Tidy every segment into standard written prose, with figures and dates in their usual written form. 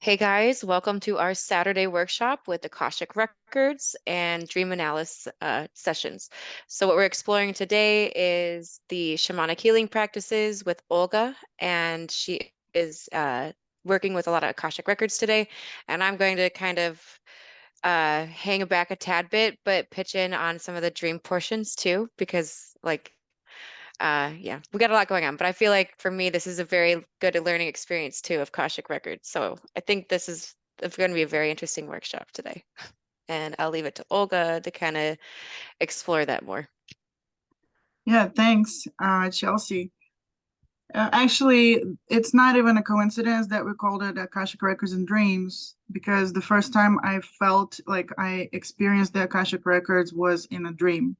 Hey guys, welcome to our Saturday workshop with Akashic Records and Dream Analysis sessions. So what we're exploring today is the shamanic healing practices with Olga, and she is working with a lot of Akashic Records today. And I'm going to kind of hang back a tad bit, but pitch in on some of the dream portions too, because yeah, we got a lot going on, but I feel like for me, this is a very good learning experience too of Akashic Records. So I think this is it's going to be a very interesting workshop today. And I'll leave it to Olga to kind of explore that more. Yeah, thanks, Chelsey. Actually, it's not even a coincidence that we called it Akashic Records and Dreams, because the first time I felt like I experienced the Akashic Records was in a dream.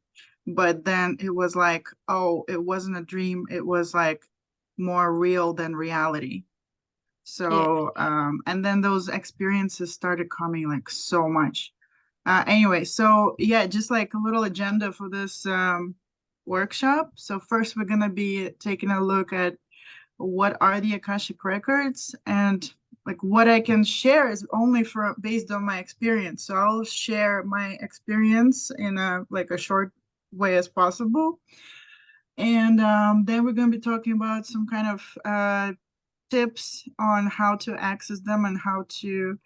But then it was like, oh, it wasn't a dream. It was like more real than reality. Yeah. And then those experiences started coming like so much. Anyway, so yeah, just like a little agenda for this workshop. So first we're gonna be taking a look at what are the Akashic records, and like what I can share is only for based on my experience. So I'll share my experience in a short way as possible. And then we're gonna be talking about some kind of tips on how to access them and how to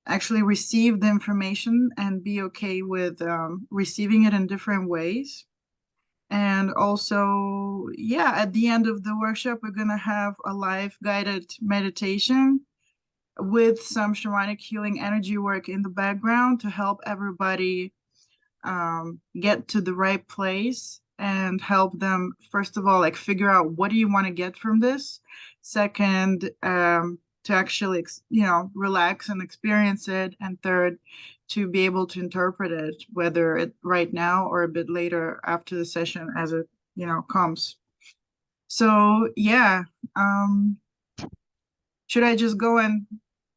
actually receive the information and be okay with receiving it in different ways. And also, yeah, at the end of the workshop, we're going to have a live guided meditation with some shamanic healing energy work in the background to help everybody get to the right place and help them, first of all, like figure out what do you want to get from this. Second, to actually, relax and experience it. And third, to be able to interpret it, whether it right now or a bit later after the session as it, comes. So, yeah, um, should I just go and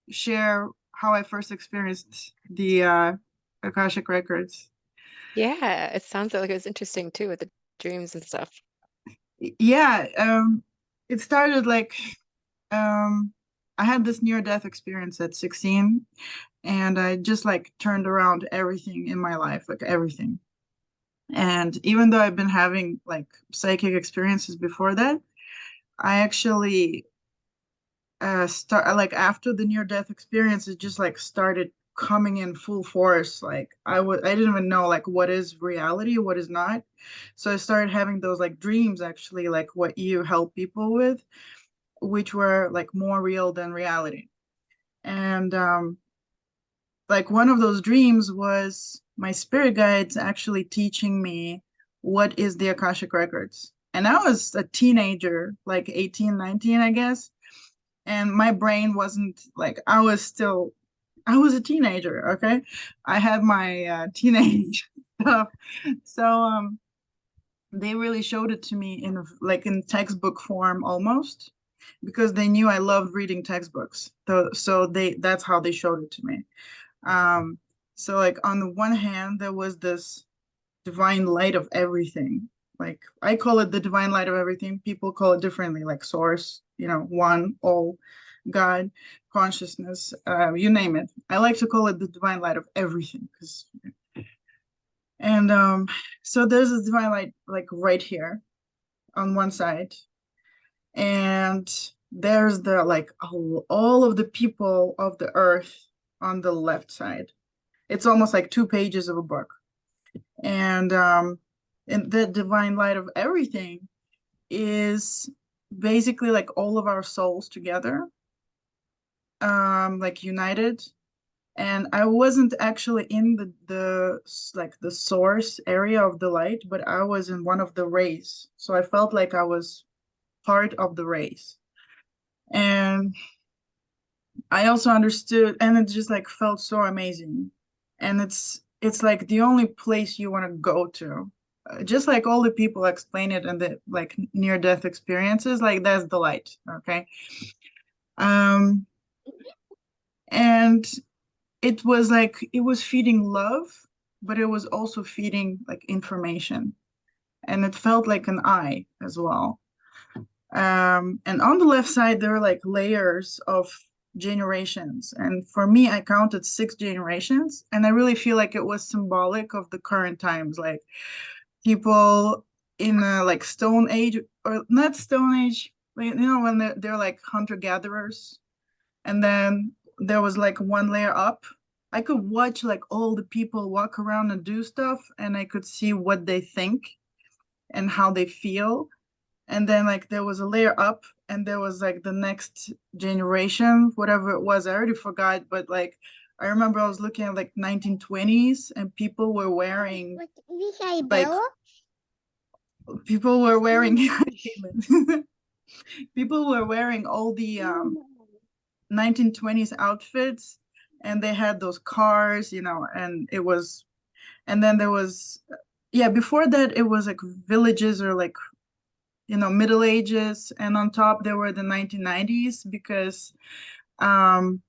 share how I first experienced the Akashic records? Yeah, it sounds like it was interesting too with the dreams and stuff. Yeah, it started like um, I had this near death experience at 16, and I just like turned around everything in my life, like everything. And even though I've been having like psychic experiences before that, I actually start like after the near death experience, it just like started coming in full force. Like I didn't even know like what is reality, what is not. So I started having those like dreams actually, like what you help people with, which were like more real than reality. And like one of those dreams was my spirit guides actually teaching me what is the Akashic records. And I was a teenager, like 18, 19, I guess. And my brain wasn't like I was a teenager, okay? I had my teenage stuff. So they really showed it to me in like in textbook form almost, because they knew I loved reading textbooks. So that's how they showed it to me. Um, so like on the one hand, there was this divine light of everything. Like I call it the divine light of everything. People call it differently, like source, one, all, God, consciousness, you name it. I like to call it the divine light of everything because and so there's this divine light like right here on one side, and there's the like all of the people of the earth on the left side. It's almost like 2 pages of a book. And the divine light of everything is basically like all of our souls together, like united. And I wasn't actually in the like the source area of the light, but I was in one of the rays. So I felt like I was part of the rays. And I also understood, and it just like felt so amazing. And it's like the only place you want to go to. Just like all the people explain it and the like near death experiences, like that's the light, okay? Um, and it was like it was feeding love, but it was also feeding like information. And it felt like an eye as well. And on the left side, there are like layers of generations. And for me, I counted 6 generations. And I really feel like it was symbolic of the current times, like people in like Stone Age, or not Stone Age, like, when they're like hunter-gatherers. And then there was like one layer up. I could watch like all the people walk around and do stuff, and I could see what they think and how they feel. And then like there was a layer up, and there was like the next generation, whatever it was, I already forgot, but like I remember I was looking at like 1920s, and like people were wearing people were wearing all the 1920s outfits, and they had those cars, and it was, and then there was, yeah, before that it was like villages, or like, Middle Ages, and on top there were the 1990s, because um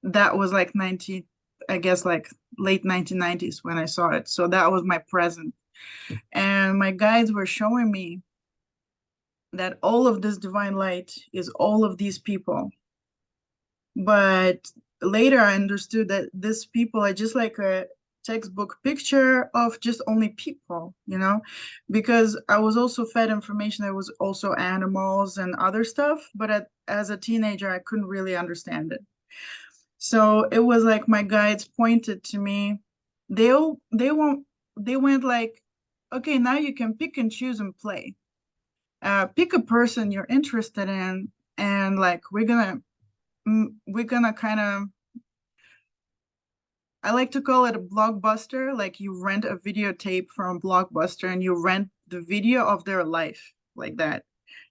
that was like 19, I guess, like late 1990s when I saw it. So that was my present. And my guides were showing me that all of this divine light is all of these people. But later I understood that these people are just like a textbook picture of just only people, because I was also fed information that was also animals and other stuff, but as a teenager, I couldn't really understand it. So it was like my guides pointed to me. They went like, okay, now you can pick and choose and play. Pick a person you're interested in, and like we're gonna kind of, I like to call it a blockbuster. Like you rent a videotape from Blockbuster, and you rent the video of their life like that,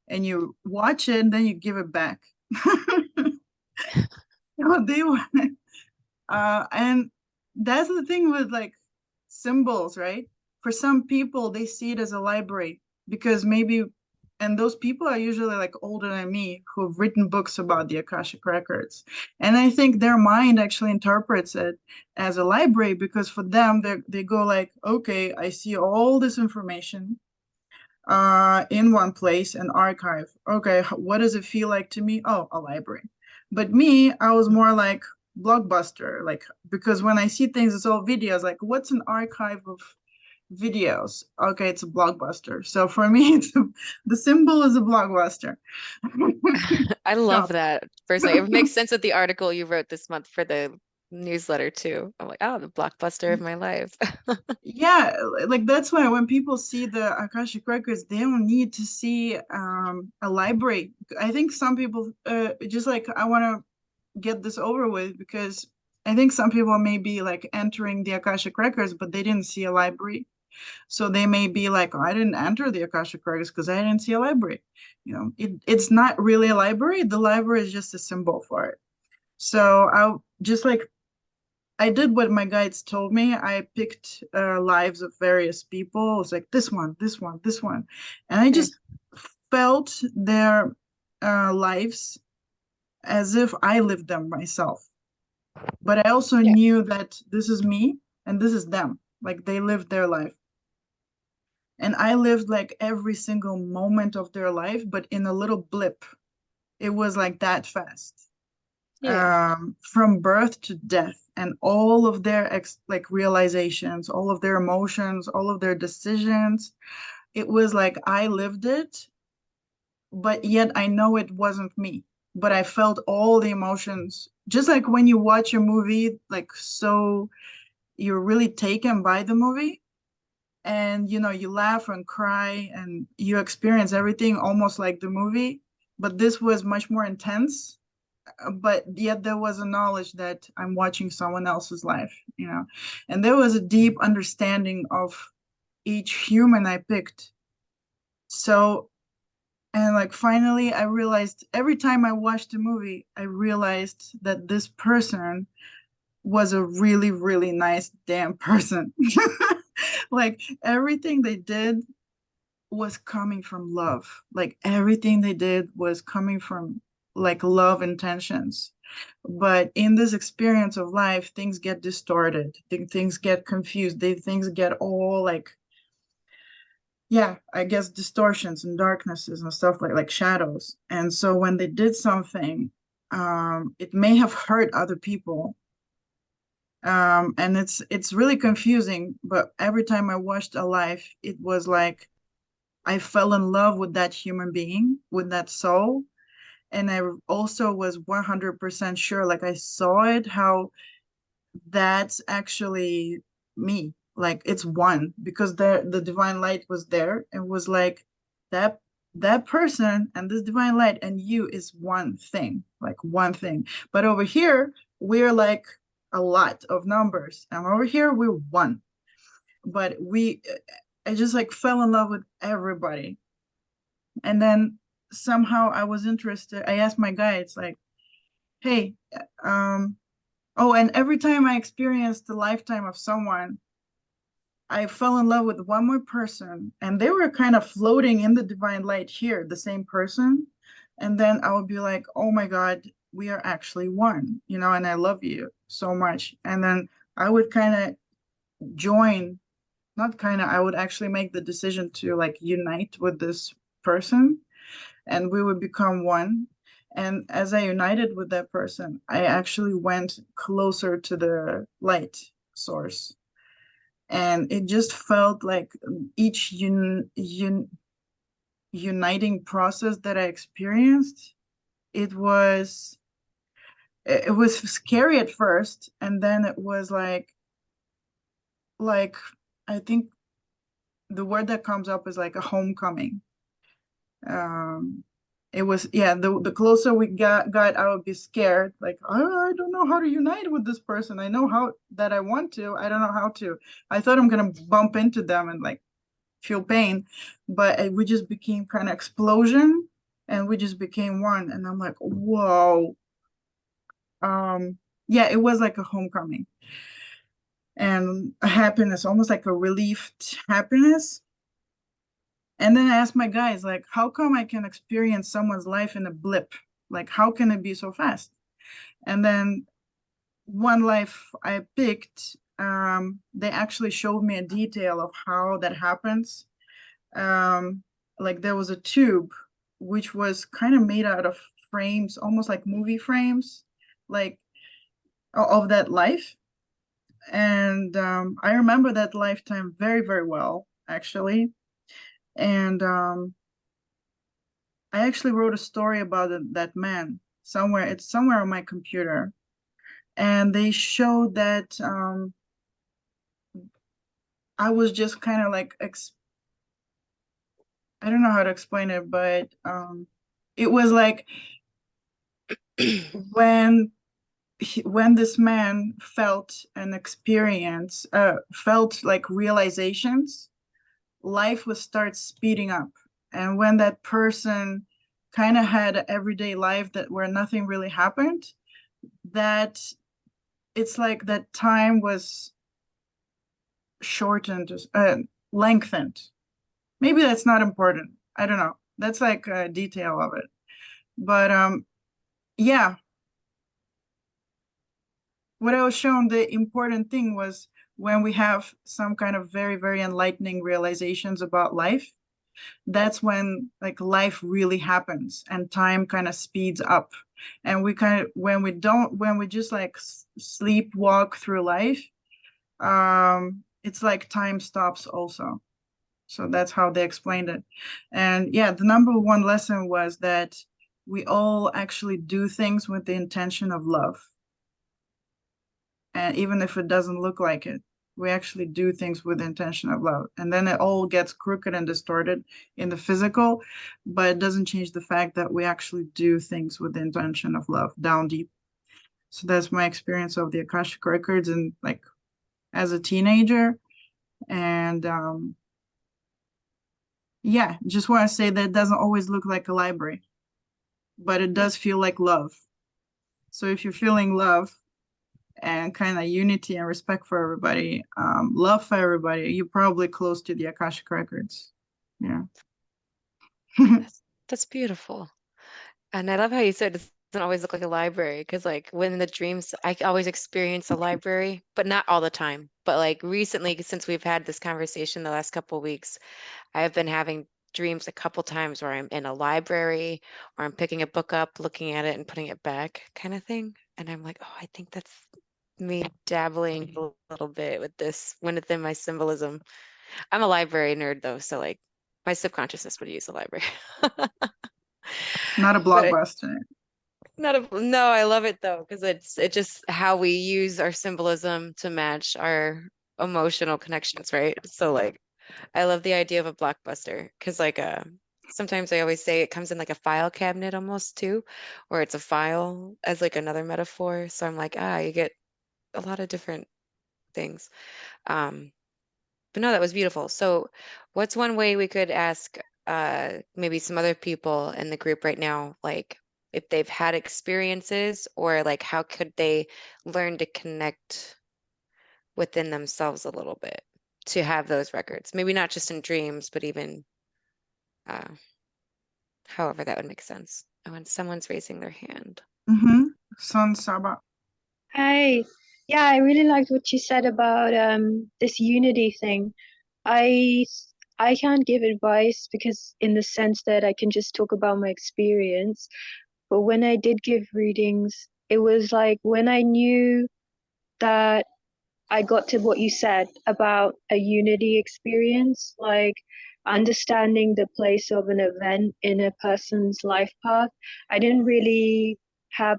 and you watch it, and then you give it back. They and that's the thing with like symbols, right? For some people, they see it as a library, because maybe, and those people are usually like older than me, who've written books about the Akashic records. And I think their mind actually interprets it as a library, because for them, they go like, okay, I see all this information in one place, an archive. Okay, what does it feel like to me? Oh, a library. But me, I was more like Blockbuster, like, because when I see things, it's all videos. Like, what's an archive of videos? Okay, it's a Blockbuster. So for me, the symbol is a Blockbuster. I love So that. Personally, it makes sense with the article you wrote this month for the newsletter too. I'm like, oh, the blockbuster of my life. yeah, like that's why when people see the Akashic records, they don't need to see a library. I think some people just like, I want to get this over with, because I think some people may be like entering the Akashic records, but they didn't see a library. So they may be like, oh, I didn't enter the Akashic records because I didn't see a library. It's not really a library. The library is just a symbol for it. So I just like, I did what my guides told me. I picked lives of various people. It was like this one, this one, this one. And I Mm, just felt their lives as if I lived them myself. But I also yeah. knew that this is me and this is them. Like they lived their life. And I lived like every single moment of their life, but in a little blip. It was like that fast. Yeah. From birth to death, and all of their like realizations, all of their emotions, all of their decisions. It was like I lived it, but yet I know it wasn't me. But I felt all the emotions, just like when you watch a movie, like, so you're really taken by the movie, and you laugh and cry and you experience everything almost like the movie, but this was much more intense. But yet there was a knowledge that I'm watching someone else's life. And there was a deep understanding of each human I picked. So, and like finally, I realized every time I watched a movie, I realized that this person was a really, really nice damn person. Like everything they did was coming from love. Like everything they did was coming from like love intentions. But in this experience of life, things get distorted, things get confused, things get all like, yeah, I guess distortions and darknesses and stuff like shadows. And so when they did something, it may have hurt other people. And it's really confusing, but every time I watched a life, it was like I fell in love with that human being, with that soul. And I also was 100% sure, like I saw it, how that's actually me. Like it's one, because the divine light was there and was like that that person and this divine light and you is one thing, like one thing. But over here, we're like a lot of numbers. And over here, we're one. But I just like fell in love with everybody. And then somehow I was interested. I asked my guides, like, hey, oh, and every time I experienced the lifetime of someone, I fell in love with one more person, and they were kind of floating in the divine light here, the same person. And then I would be like, oh my God, we are actually one, and I love you so much. And then I would kind of join, not kind of, I would actually make the decision to like unite with this person, and we would become one. And as I united with that person, I actually went closer to the light source. And it just felt like each uniting process that I experienced, it was it was scary at first, and then it was like I think the word that comes up is like a homecoming. um it was, yeah, the closer we got, I would be scared, like, oh, I don't know how to unite with this person. I know how that I want to, I don't know how to. I thought I'm gonna bump into them and like feel pain, but we just became kind of explosion, and we just became one. And I'm like, whoa. Yeah, it was like a homecoming and a happiness, almost like a relieved happiness. And then I asked my guys, like, how come I can experience someone's life in a blip? Like, how can it be so fast? And then one life I picked, they actually showed me a detail of how that happens. Um, like there was a tube which was kind of made out of frames, almost like movie frames, like of that life. And I remember that lifetime very, very well, actually. And I actually wrote a story about that man somewhere. It's somewhere on my computer. And they showed that I was just kind of like, I don't know how to explain it, but it was like when when this man felt an experience, felt like realizations, life would start speeding up. And when that person kind of had an everyday life that where nothing really happened, that it's like that time was shortened, lengthened. Maybe that's not important. I don't know. That's like a detail of it. But yeah, what I was shown, the important thing was when we have some kind of very, very enlightening realizations about life, that's when like life really happens and time kind of speeds up. And we kind of, when we just like sleepwalk through life, it's like time stops also. So that's how they explained it. And yeah, the number one lesson was that we all actually do things with the intention of love. And even if it doesn't look like it, we actually do things with the intention of love. And then it all gets crooked and distorted in the physical, but it doesn't change the fact that we actually do things with the intention of love down deep. So that's my experience of the Akashic records and like as a teenager. And yeah, just want to say that it doesn't always look like a library, but it does feel like love. So if you're feeling love and kind of unity and respect for everybody, love for everybody, you're probably close to the Akashic records. Yeah. That's beautiful. And I love how you said it doesn't always look like a library because, like, when in the dreams, I always experience a library, but not all the time. But like recently, since we've had this conversation the last couple of weeks, I've been having dreams a couple times where I'm in a library or I'm picking a book up, looking at it and putting it back kind of thing. And I'm like, oh, I think that's me dabbling a little bit with this when within my symbolism. I'm a library nerd though, so like my subconsciousness would use the library. Not a But it, blockbuster. not a no, I love it though, because it's just how we use our symbolism to match our emotional connections, right? So like I love the idea of a blockbuster because like sometimes I always say it comes in like a file cabinet almost too, or it's a file as like another metaphor. So I'm like, you get a lot of different things. Um, but no, that was beautiful. So what's one way we could ask maybe some other people in the group right now, like if they've had experiences or like how could they learn to connect within themselves a little bit to have those records? Maybe not just in dreams, but even uh, however that would make sense. Oh, and someone's raising their hand. Mm-hmm. Son Saba. Hi. Yeah, I really liked what you said about this unity thing. I I can't give advice because in the sense that I can just talk about my experience. But when I did give readings, it was like when I knew that I got to what you said about a unity experience, like understanding the place of an event in a person's life path. I didn't really have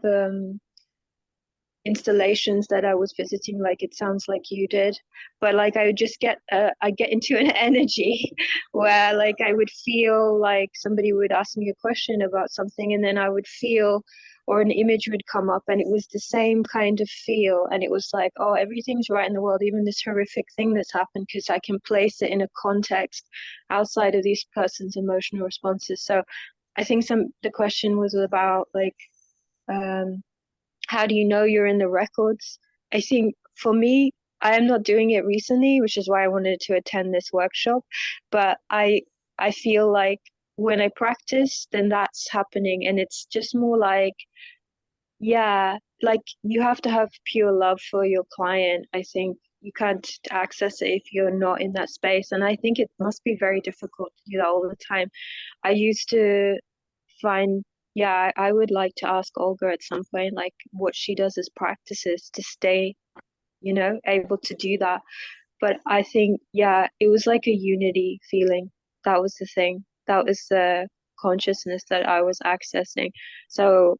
installations that I was visiting like it sounds like you did, but like I would just I get into an energy where like I would feel like somebody would ask me a question about something and then I would feel or an image would come up and it was the same kind of feel and it was like, oh, everything's right in the world, even this horrific thing that's happened, because I can place it in a context outside of this person's emotional responses. So I think the question was about like um how do you know you're in the records? I think for me, I am not doing it recently, which is why I wanted to attend this workshop. But I feel like when I practice, then that's happening. And it's just more like, yeah, like you have to have pure love for your client. I think you can't access it if you're not in that space. And I think it must be very difficult to do that all the time. I used to find, yeah, I would like to ask Olga at some point, like what she does as practices to stay, able to do that. But I think, yeah, it was like a unity feeling. That was the thing. That was the consciousness that I was accessing. So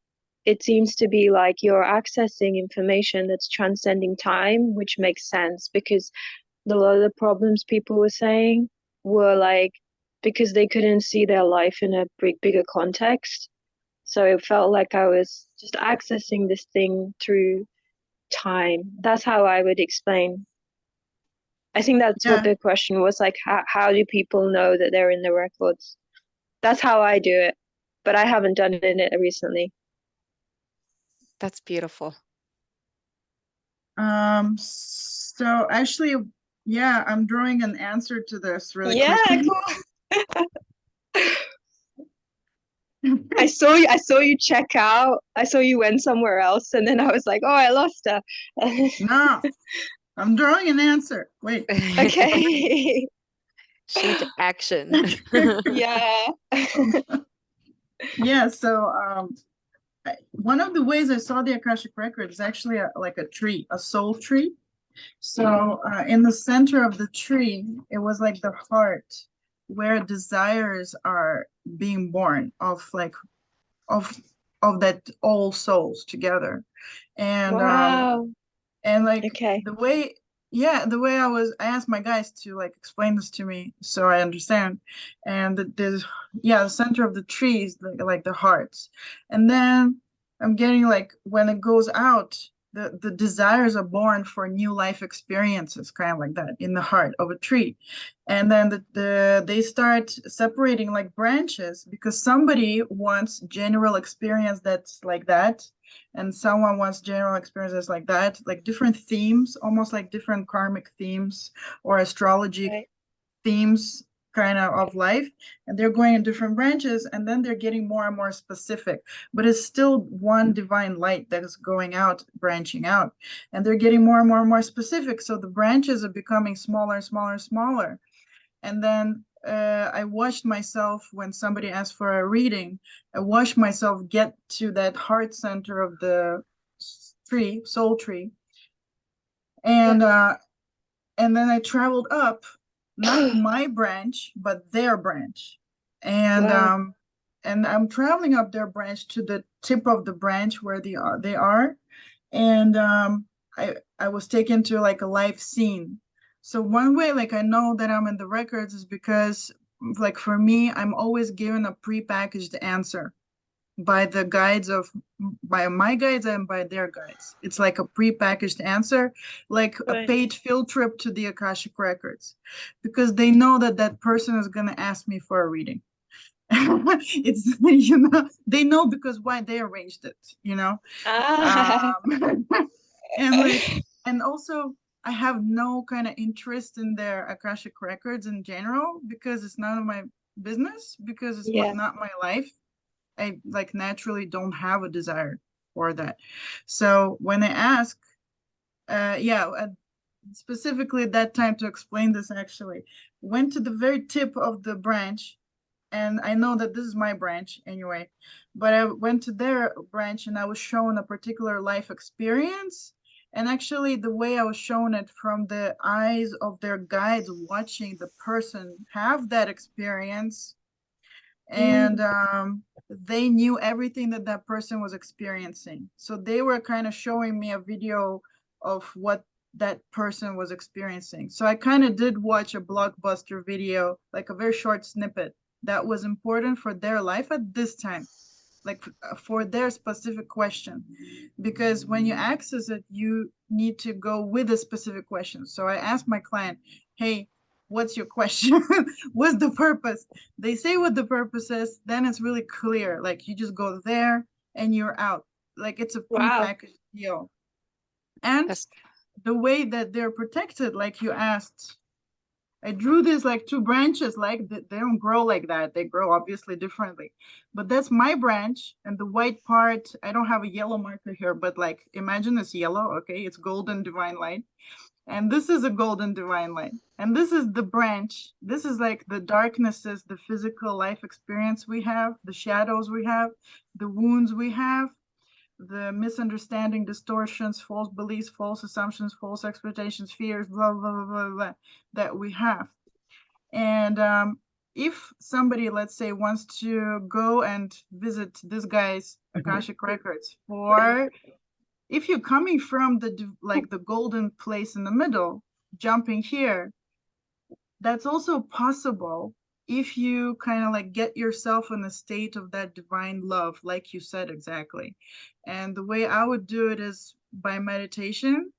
it seems to be like you're accessing information that's transcending time, which makes sense because a lot of the problems people were saying were like because they couldn't see their life in a bigger context. So it felt like I was just accessing this thing through time. That's how I would explain. I think that's what Yeah. the question was, like how do people know that they're in the records? That's how I do it, but I haven't done it recently. That's beautiful. So actually, yeah, I'm drawing an answer to this really Yeah, quickly. cool. I saw you check out. I saw you went somewhere else, and then I was like, oh, I lost her. No, I'm drawing an answer. Wait. Okay. She went to action. Yeah. Yeah, so one of the ways I saw the Akashic record is actually like a tree, a soul tree. So in the center of the tree, it was like the heart where desires are being born of like of of that all souls together. And Wow. like Okay. the way I asked my guys to like explain this to me so I understand. And there's the center of the tree is like the hearts. And then I'm getting like when it goes out, the desires are born for new life experiences, kind of like that in the heart of a tree. And then they start separating like branches because somebody wants general experience that's like that, and someone wants general experiences like that, like different themes, almost like different karmic themes or astrology Right. themes kind of life, and they're going in different branches, and then they're getting more and more specific, but it's still one divine light that is going out, branching out, and they're getting more and more and more specific, so the branches are becoming smaller and smaller and smaller. And then I watched myself when somebody asked for a reading. I watched myself get to that heart center of the tree, soul tree, and then I traveled up, not my branch, but their branch, and Wow. and I'm traveling up their branch to the tip of the branch where they are, and I was taken to like a live scene. So one way like I know that I'm in the records is because like for me, I'm always given a prepackaged answer by the guides of by my guides and by their guides. It's like a prepackaged answer, like a Right. paid field trip to the Akashic records, because they know that that person is going to ask me for a reading. It's they know because why they arranged it, Ah. um and like and also I have no kind of interest in their Akashic records in general because it's none of my business, because it's Yeah. not my life. I like naturally don't have a desire for that. So when I ask, yeah, specifically at that time to explain this, actually went to the very tip of the branch, and I know that this is my branch anyway, but I went to their branch and I was shown a particular life experience. And actually, the way I was shown it from the eyes of their guides watching the person have that experience, and Mm. they knew everything that that person was experiencing. So they were kind of showing me a video of what that person was experiencing. So I kind of did watch a blockbuster video, like a very short snippet that was important for their life at this time, like for their specific question. Because when you access it, you need to go with a specific question. So I asked my client, hey, what's your question? What's the purpose? They say what the purpose is, then it's really clear. Like you just go there and you're out. Like it's a Wow. prepackaged deal. And That's the way that they're protected, like you asked, I drew this like two branches, like they don't grow like that. They grow obviously differently. But that's my branch, and the white part, I don't have a yellow marker here, but like imagine it's yellow, okay? It's golden divine light. And this is a golden divine light. And this is the branch. This is like the darknesses, the physical life experience we have, the shadows we have, the wounds we have, the misunderstanding, distortions, false beliefs, false assumptions, false expectations, fears, blah, blah, blah, blah, blah, that we have. And if somebody, let's say, wants to go and visit this guy's Akashic records, or if you're coming from the golden place in the middle, jumping here, that's also possible if you kind of like get yourself in a state of that divine love, like you said exactly. And the way I would do it is by meditation.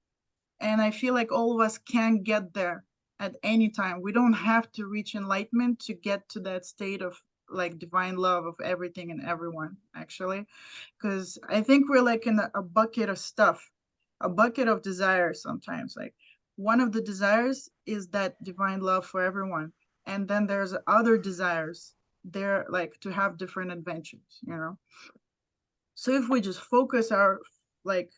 And I feel like all of us can get there at any time. We don't have to reach enlightenment to get to that state of like divine love of everything and everyone, actually. Because I think we're like in a bucket of stuff, a bucket of desires sometimes. Like one of the desires is that divine love for everyone. And then there's other desires. They're like to have different adventures. So if we just focus our like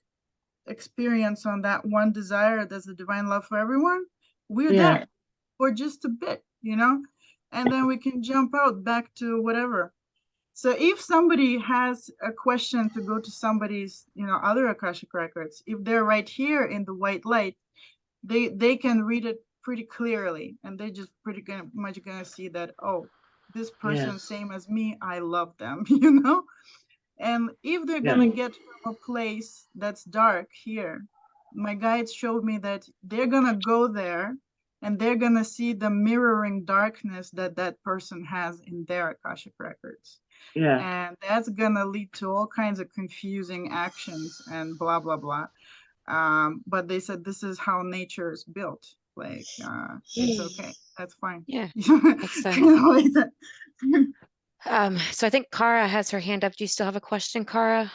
experience on that one desire that's the divine love for everyone, we're Yeah. there for just a bit. And then we can jump out back to whatever. So if somebody has a question to go to somebody's, other Akashic records, if they're right here in the white light, they can read it pretty clearly, and they just much gonna see that, oh, this person Yes. same as me, I love them. And if they're Yeah. gonna get from a place that's dark here, my guides showed me that they're gonna go there and they're gonna see the mirroring darkness that that person has in their Akashic records. Yeah. And that's gonna lead to all kinds of confusing actions and blah, blah, blah. But they said this is how nature is built. Like, it's okay. That's fine. yeah. That's Like that. so I think Kara has her hand up. Do you still have a question, Kara?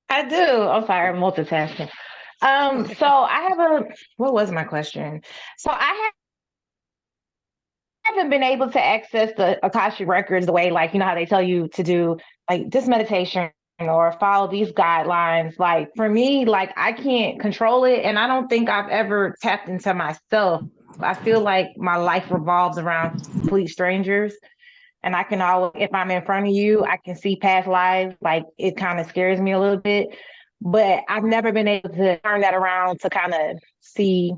I do. I'm sorry, I'm multitasking. So I have what was my question? So I haven't been able to access the Akashic records the way, like, how they tell you to do like this meditation or follow these guidelines. Like for me, like I can't control it. And I don't think I've ever tapped into myself I feel like my life revolves around complete strangers. And I can always, if I'm in front of you, I can see past lives. Like it kind of scares me a little bit. But I've never been able to turn that around to kind of see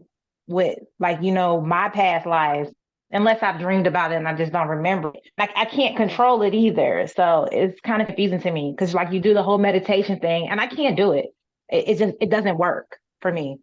what, like, my past lives, unless I've dreamed about it and I just don't remember it. Like I can't control it either. So it's kind of confusing to me because like you do the whole meditation thing and I can't do it. It doesn't work for me.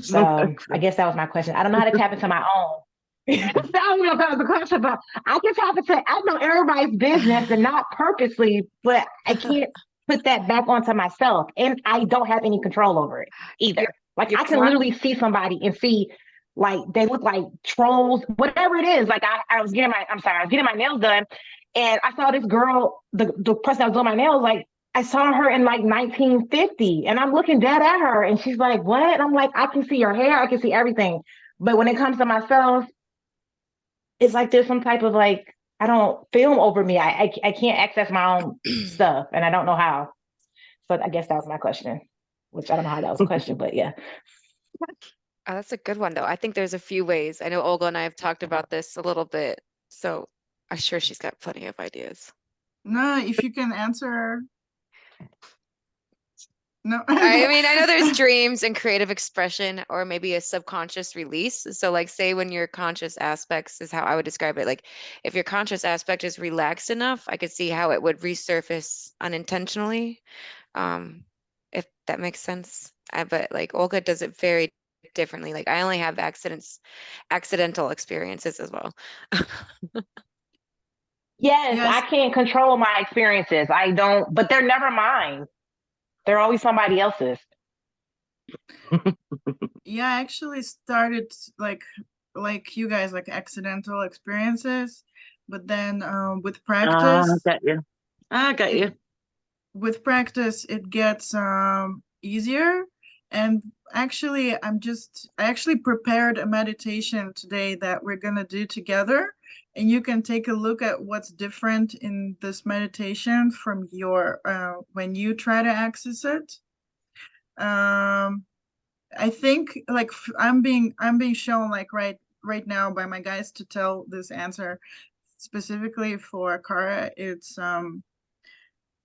So I guess that was my question. I don't know how to tap into my own. I don't know if that was a question, but I can tap into, I know everybody's business and not purposely, but I can't put that back onto myself. And I don't have any control over it either. Like I can literally see somebody and see like they look like trolls, whatever it is. Like I was getting my nails done and I saw this girl, the person that was doing my nails, like I saw her in like 1950 and I'm looking dead at her and she's like, what? And I'm like, I can see your hair, I can see everything. But when it comes to myself, it's like there's some type of like, I don't film over me. I can't access my own stuff and I don't know how. So I guess that was my question, which I don't know how that was a question, but yeah. Oh, that's a good one though. I think there's a few ways. I know Olga and I have talked about this a little bit, so I'm sure she's got plenty of ideas. No, if you can answer. No. I mean, I know there's dreams and creative expression or maybe a subconscious release. So like say when your conscious aspects is how I would describe it. Like if your conscious aspect is relaxed enough, I could see how it would resurface unintentionally. If that makes sense. But like Olga does it very differently. Like I only have accidental experiences as well. Yes, I can't control my experiences. I don't, but they're never mine. They're always somebody else's. Yeah, I actually started like you guys, like accidental experiences, but then with practice, I got you. With practice, it gets easier. And actually, I actually prepared a meditation today that we're gonna do together, and you can take a look at what's different in this meditation from your when you try to access it. I think like I'm being shown like right now by my guys to tell this answer specifically for Kara. It's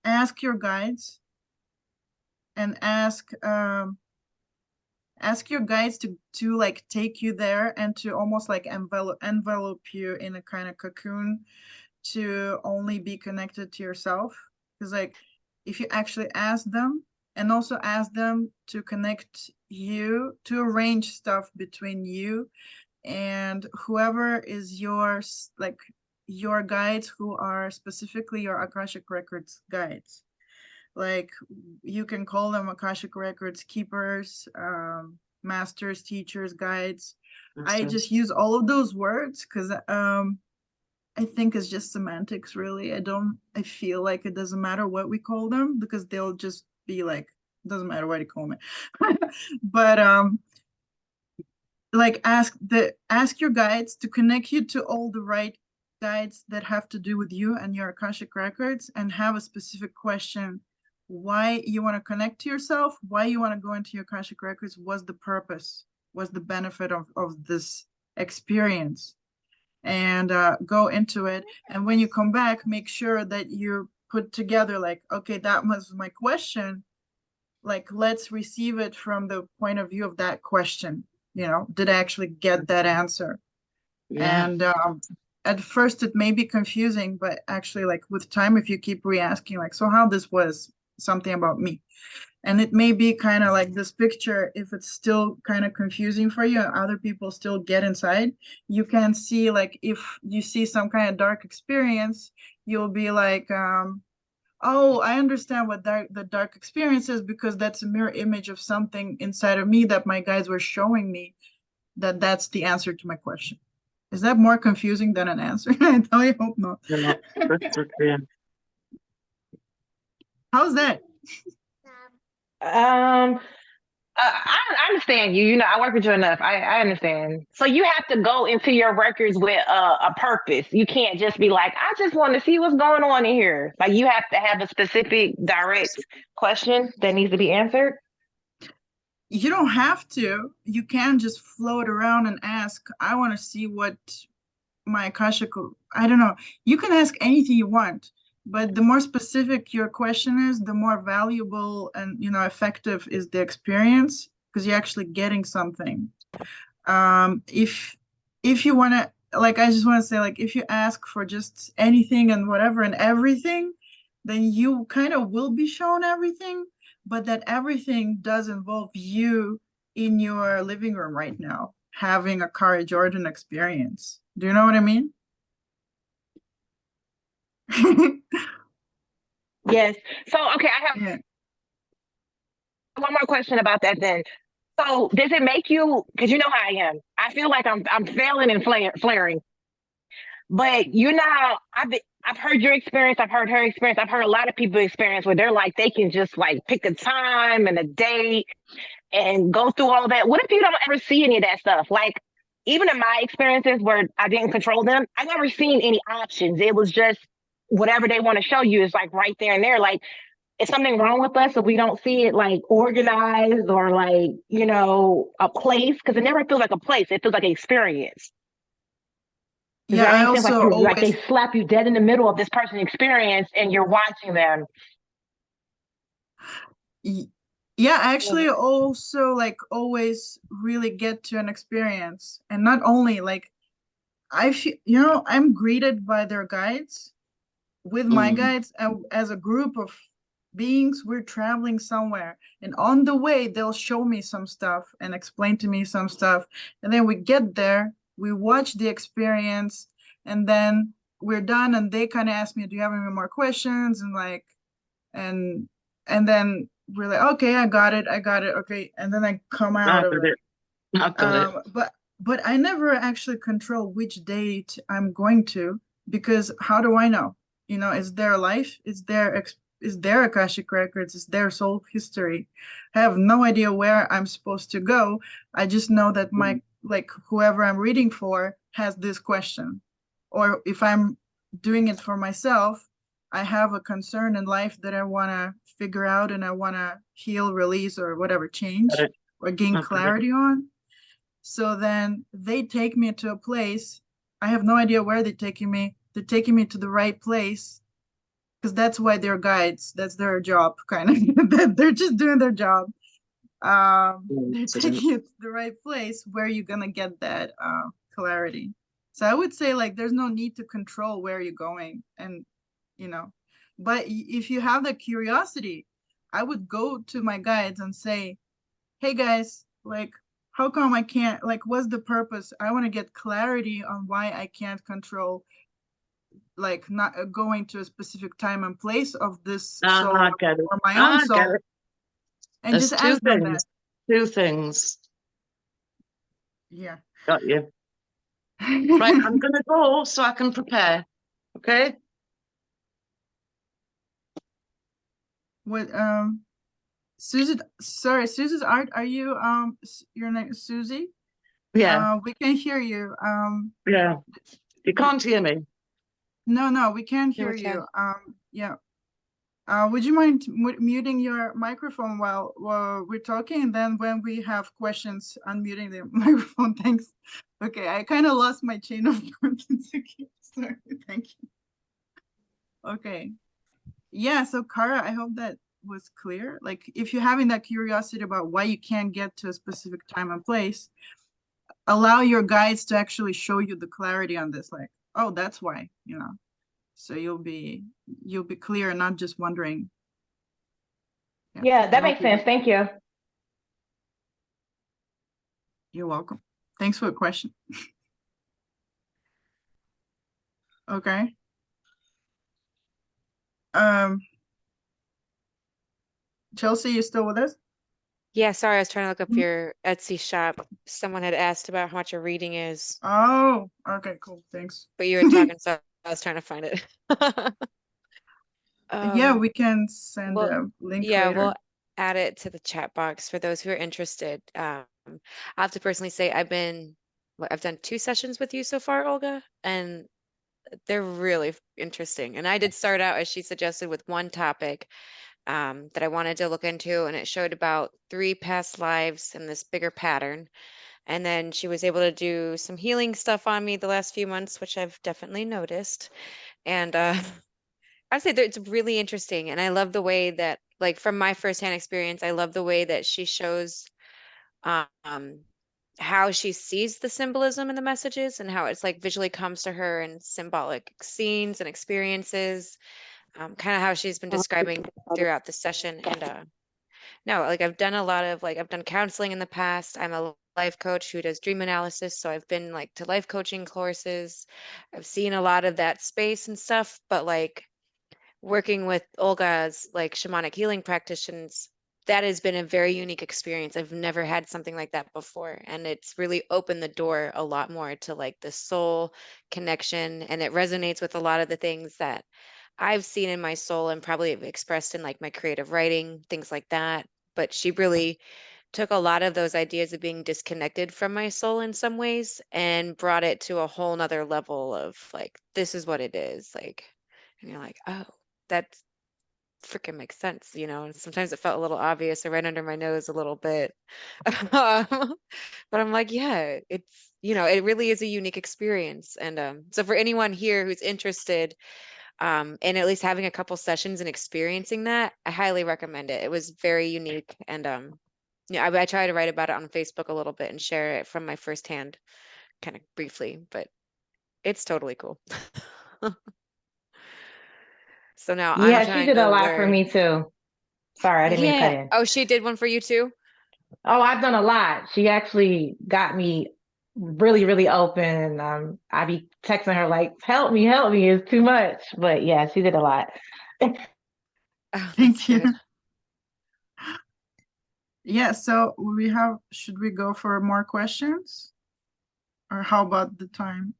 ask your guides and ask your guides to like take you there and to almost like envelop you in a kind of cocoon to only be connected to yourself. Because like if you actually ask them and also ask them to connect you, to arrange stuff between you and whoever is yours, like your guides who are specifically your Akashic Records guides. Like you can call them Akashic Records keepers, masters, teachers, guides. I just use all of those words because I think it's just semantics, really. I feel like it doesn't matter what we call them because they'll just be like, doesn't matter what you call me. But like ask your guides to connect you to all the right guides that have to do with you and your Akashic Records, and have a specific question: why you want to connect to yourself, why you want to go into your Akashic Records, what's the purpose, what's the benefit of this experience, and go into it. And when you come back, make sure that you put together like, okay, that was my question, like let's receive it from the point of view of that question. Did I actually get that answer? And at first it may be confusing, but actually like with time, if you keep re-asking like, so how this was something about me, and it may be kind of like this picture, if it's still kind of confusing for you and other people still get inside, you can see like if you see some kind of dark experience, you'll be like, oh, I understand what the dark experience is, because that's a mirror image of something inside of me that my guides were showing me, that's the answer to my question. Is that more confusing than an answer? I hope not. Yeah, that's so clear. How's that? I understand you. I work with you enough. I understand. So you have to go into your records with a purpose. You can't just be like, I just want to see what's going on in here. Like you have to have a specific, direct question that needs to be answered. you don't have to. You can just float around and ask, I want to see what my Akashic, I don't know. You can ask anything you want, but the more specific your question is, the more valuable and, effective is the experience because you're actually getting something. If you want to, like, I just want to say, like, if you ask for just anything and whatever and everything, then you kind of will be shown everything, but that everything does involve you in your living room right now having a Kara Jordan experience. Do you know what I mean? Yes. So, okay, I have Yeah. one more question about that then. So, does it make you, because you know how I am, I feel like I'm failing and flaring. But you know how I've heard your experience, I've heard her experience, I've heard a lot of people experience where they're like, they can just like pick a time and a date and go through all that. What if you don't ever see any of that stuff? Like, even in my experiences where I didn't control them, I never seen any options. It was just whatever they want to show you is like right there and there. Like, is something wrong with us if we don't see it like organized or like, a place? Because it never feels like a place. It feels like an experience. Does Yeah, that I make sense? Like also you're like they always, slap you dead in the middle of this person's experience and you're watching them. yeah, actually also like always really get to an experience. And not only like I feel, I'm greeted by their guides with my guides as a group of beings. We're traveling somewhere, and on the way they'll show me some stuff and explain to me some stuff, and then we get there, we watch the experience, and then we're done, and they kind of ask me, do you have any more questions? And like, and then we're like, okay, I got it, okay, and then I come out of it. I've got it. But I never actually control which date I'm going to, because how do I know? It's their life, it's their Akashic records, it's their soul history. I have no idea where I'm supposed to go. I just know that my like whoever I'm reading for has this question. Or if I'm doing it for myself, I have a concern in life that I want to figure out and I want to heal, release, or whatever, change or gain clarity on. So then they take me to a place. I have no idea where they're taking me. They're taking me to the right place because that's why they're guides. That's their job, kind of. They're just doing their job. They're taking you to the right place where you're gonna get that clarity. So I would say like there's no need to control where you're going, and but if you have the curiosity, I would go to my guides and say, hey guys, like, how come I can't, like, what's the purpose? I want to get clarity on why I can't control, like, not going to a specific time and place of this soul or my own soul. And There's just two ask them things. that. Two things. Yeah. Got you. Right, I'm gonna go so I can prepare. Okay. What Susie, sorry, Susie's art, are you your name is Susie? Yeah. We can hear you. Yeah. You can't hear me. No, we can't hear we you. Yeah. Would you mind muting your microphone while we're talking? And then when we have questions, unmuting the microphone. Thanks. Okay, I kind of lost my chain of thought. Sorry, thank you. Okay. Yeah, so Kara, I hope that was clear. Like, if you're having that curiosity about why you can't get to a specific time and place, allow your guides to actually show you the clarity on this. Like, oh, that's why, So you'll be clear, not just wondering. Yeah, that makes sense. Thank you. You're welcome. Thanks for the question. Okay. Chelsey, you still with us? Yeah, sorry, I was trying to look up your Etsy shop. Someone had asked about how much your reading is, Oh, okay, cool. Thanks. but you were talking, so I was trying to find it. Yeah, we can send well, a link yeah, later. we'll add it to the chat box for those who are interested. I have to personally say I've done 2 sessions with you so far, Olga, and they're really interesting. And I did start out, as she suggested, with one topic. that I wanted to look into, and it showed about 3 past lives in this bigger pattern. And then she was able to do some healing stuff on me the last few months, which I've definitely noticed. And I'd say that it's really interesting. And I love the way that, like, from my firsthand experience, I love the way that she shows um, how she sees the symbolism in the messages and how it's like visually comes to her in symbolic scenes and experiences, kind of how she's been describing throughout the session. And no, like I've done a lot of like I've done counseling in the past. I'm a life coach who does dream analysis, so I've been like to life coaching courses. I've seen a lot of that space and stuff, but like working with Olga's like shamanic healing practitioners, that has been a very unique experience. I've never had something like that before, and it's really opened the door a lot more to like the soul connection, and it resonates with a lot of the things that I've seen in my soul and probably have expressed in like my creative writing, things like that. But she really took a lot of those ideas of being disconnected from my soul in some ways and brought it to a whole nother level of like, this is what it is. Like, and you're like, oh, that freaking makes sense, you know. And sometimes it felt a little obvious or right under my nose a little bit. But I'm like, yeah, it's, you know, it really is a unique experience. And so for anyone here who's interested and at least having a couple sessions and experiencing that, I highly recommend it. It was very unique. And yeah, I try to write about it on Facebook a little bit and share it from my firsthand kind of briefly, but it's totally cool. So now I'm Yeah, she trying did a to lot for me learn. too. Sorry, I didn't mean to cut Yeah. in. Oh, she did one for you too? Oh, I've done a lot. She actually got me really, really open. I be texting her like, help me, it's too much. But yeah, she did a lot. Oh, that's Thank you. good. Yeah, so should we go for more questions? Or how about the time?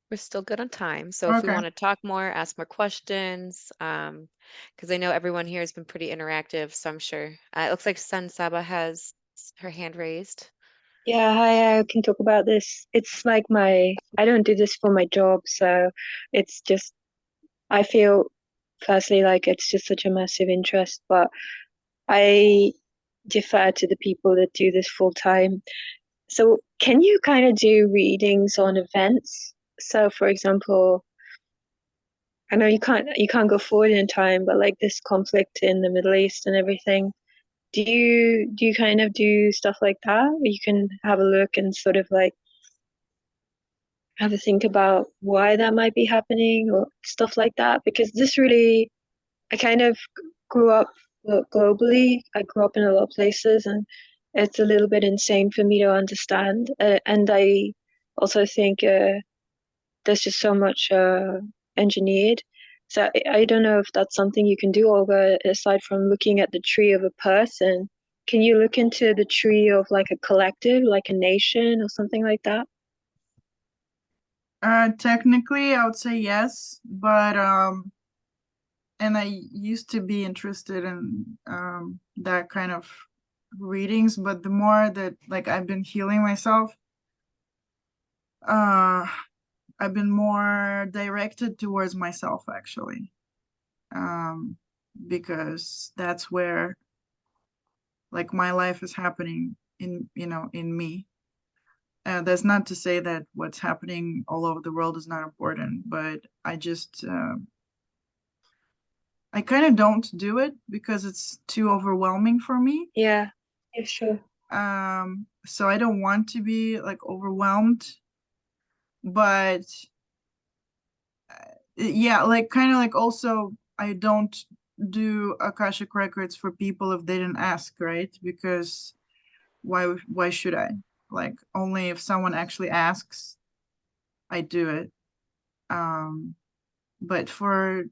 We're still good on time. So if we Okay. want to talk more, ask more questions, because I know everyone here has been pretty interactive, so I'm sure. It looks like Sun Saba has her hand raised. Yeah, hi, I can talk about this. It's like I don't do this for my job, so it's just, I feel firstly like it's just such a massive interest, but I defer to the people that do this full time. So can you kind of do readings on events? So for example, I know you can't go forward in time, but like this conflict in the Middle East and everything, do you kind of do stuff like that where you can have a look and sort of like have a think about why that might be happening or stuff like that? Because this really, I kind of grew up globally. I grew up in a lot of places, and it's a little bit insane for me to understand. And I also think there's just so much engineered. So I don't know if that's something you can do, Olga, aside from looking at the tree of a person. Can you look into the tree of like a collective, like a nation or something like that? Technically, I would say yes, but and I used to be interested in that kind of readings, but the more that like I've been healing myself, uh, I've been more directed towards myself actually, because that's where like my life is happening in, you know, in me. That's not to say that what's happening all over the world is not important, but I kind of don't do it because it's too overwhelming for me. Yeah, yeah, sure. So I don't want to be like overwhelmed, but yeah, like kind of like also I don't do Akashic records for people if they didn't ask, right? Because why should I? Like only if someone actually asks, I do it. Um, but for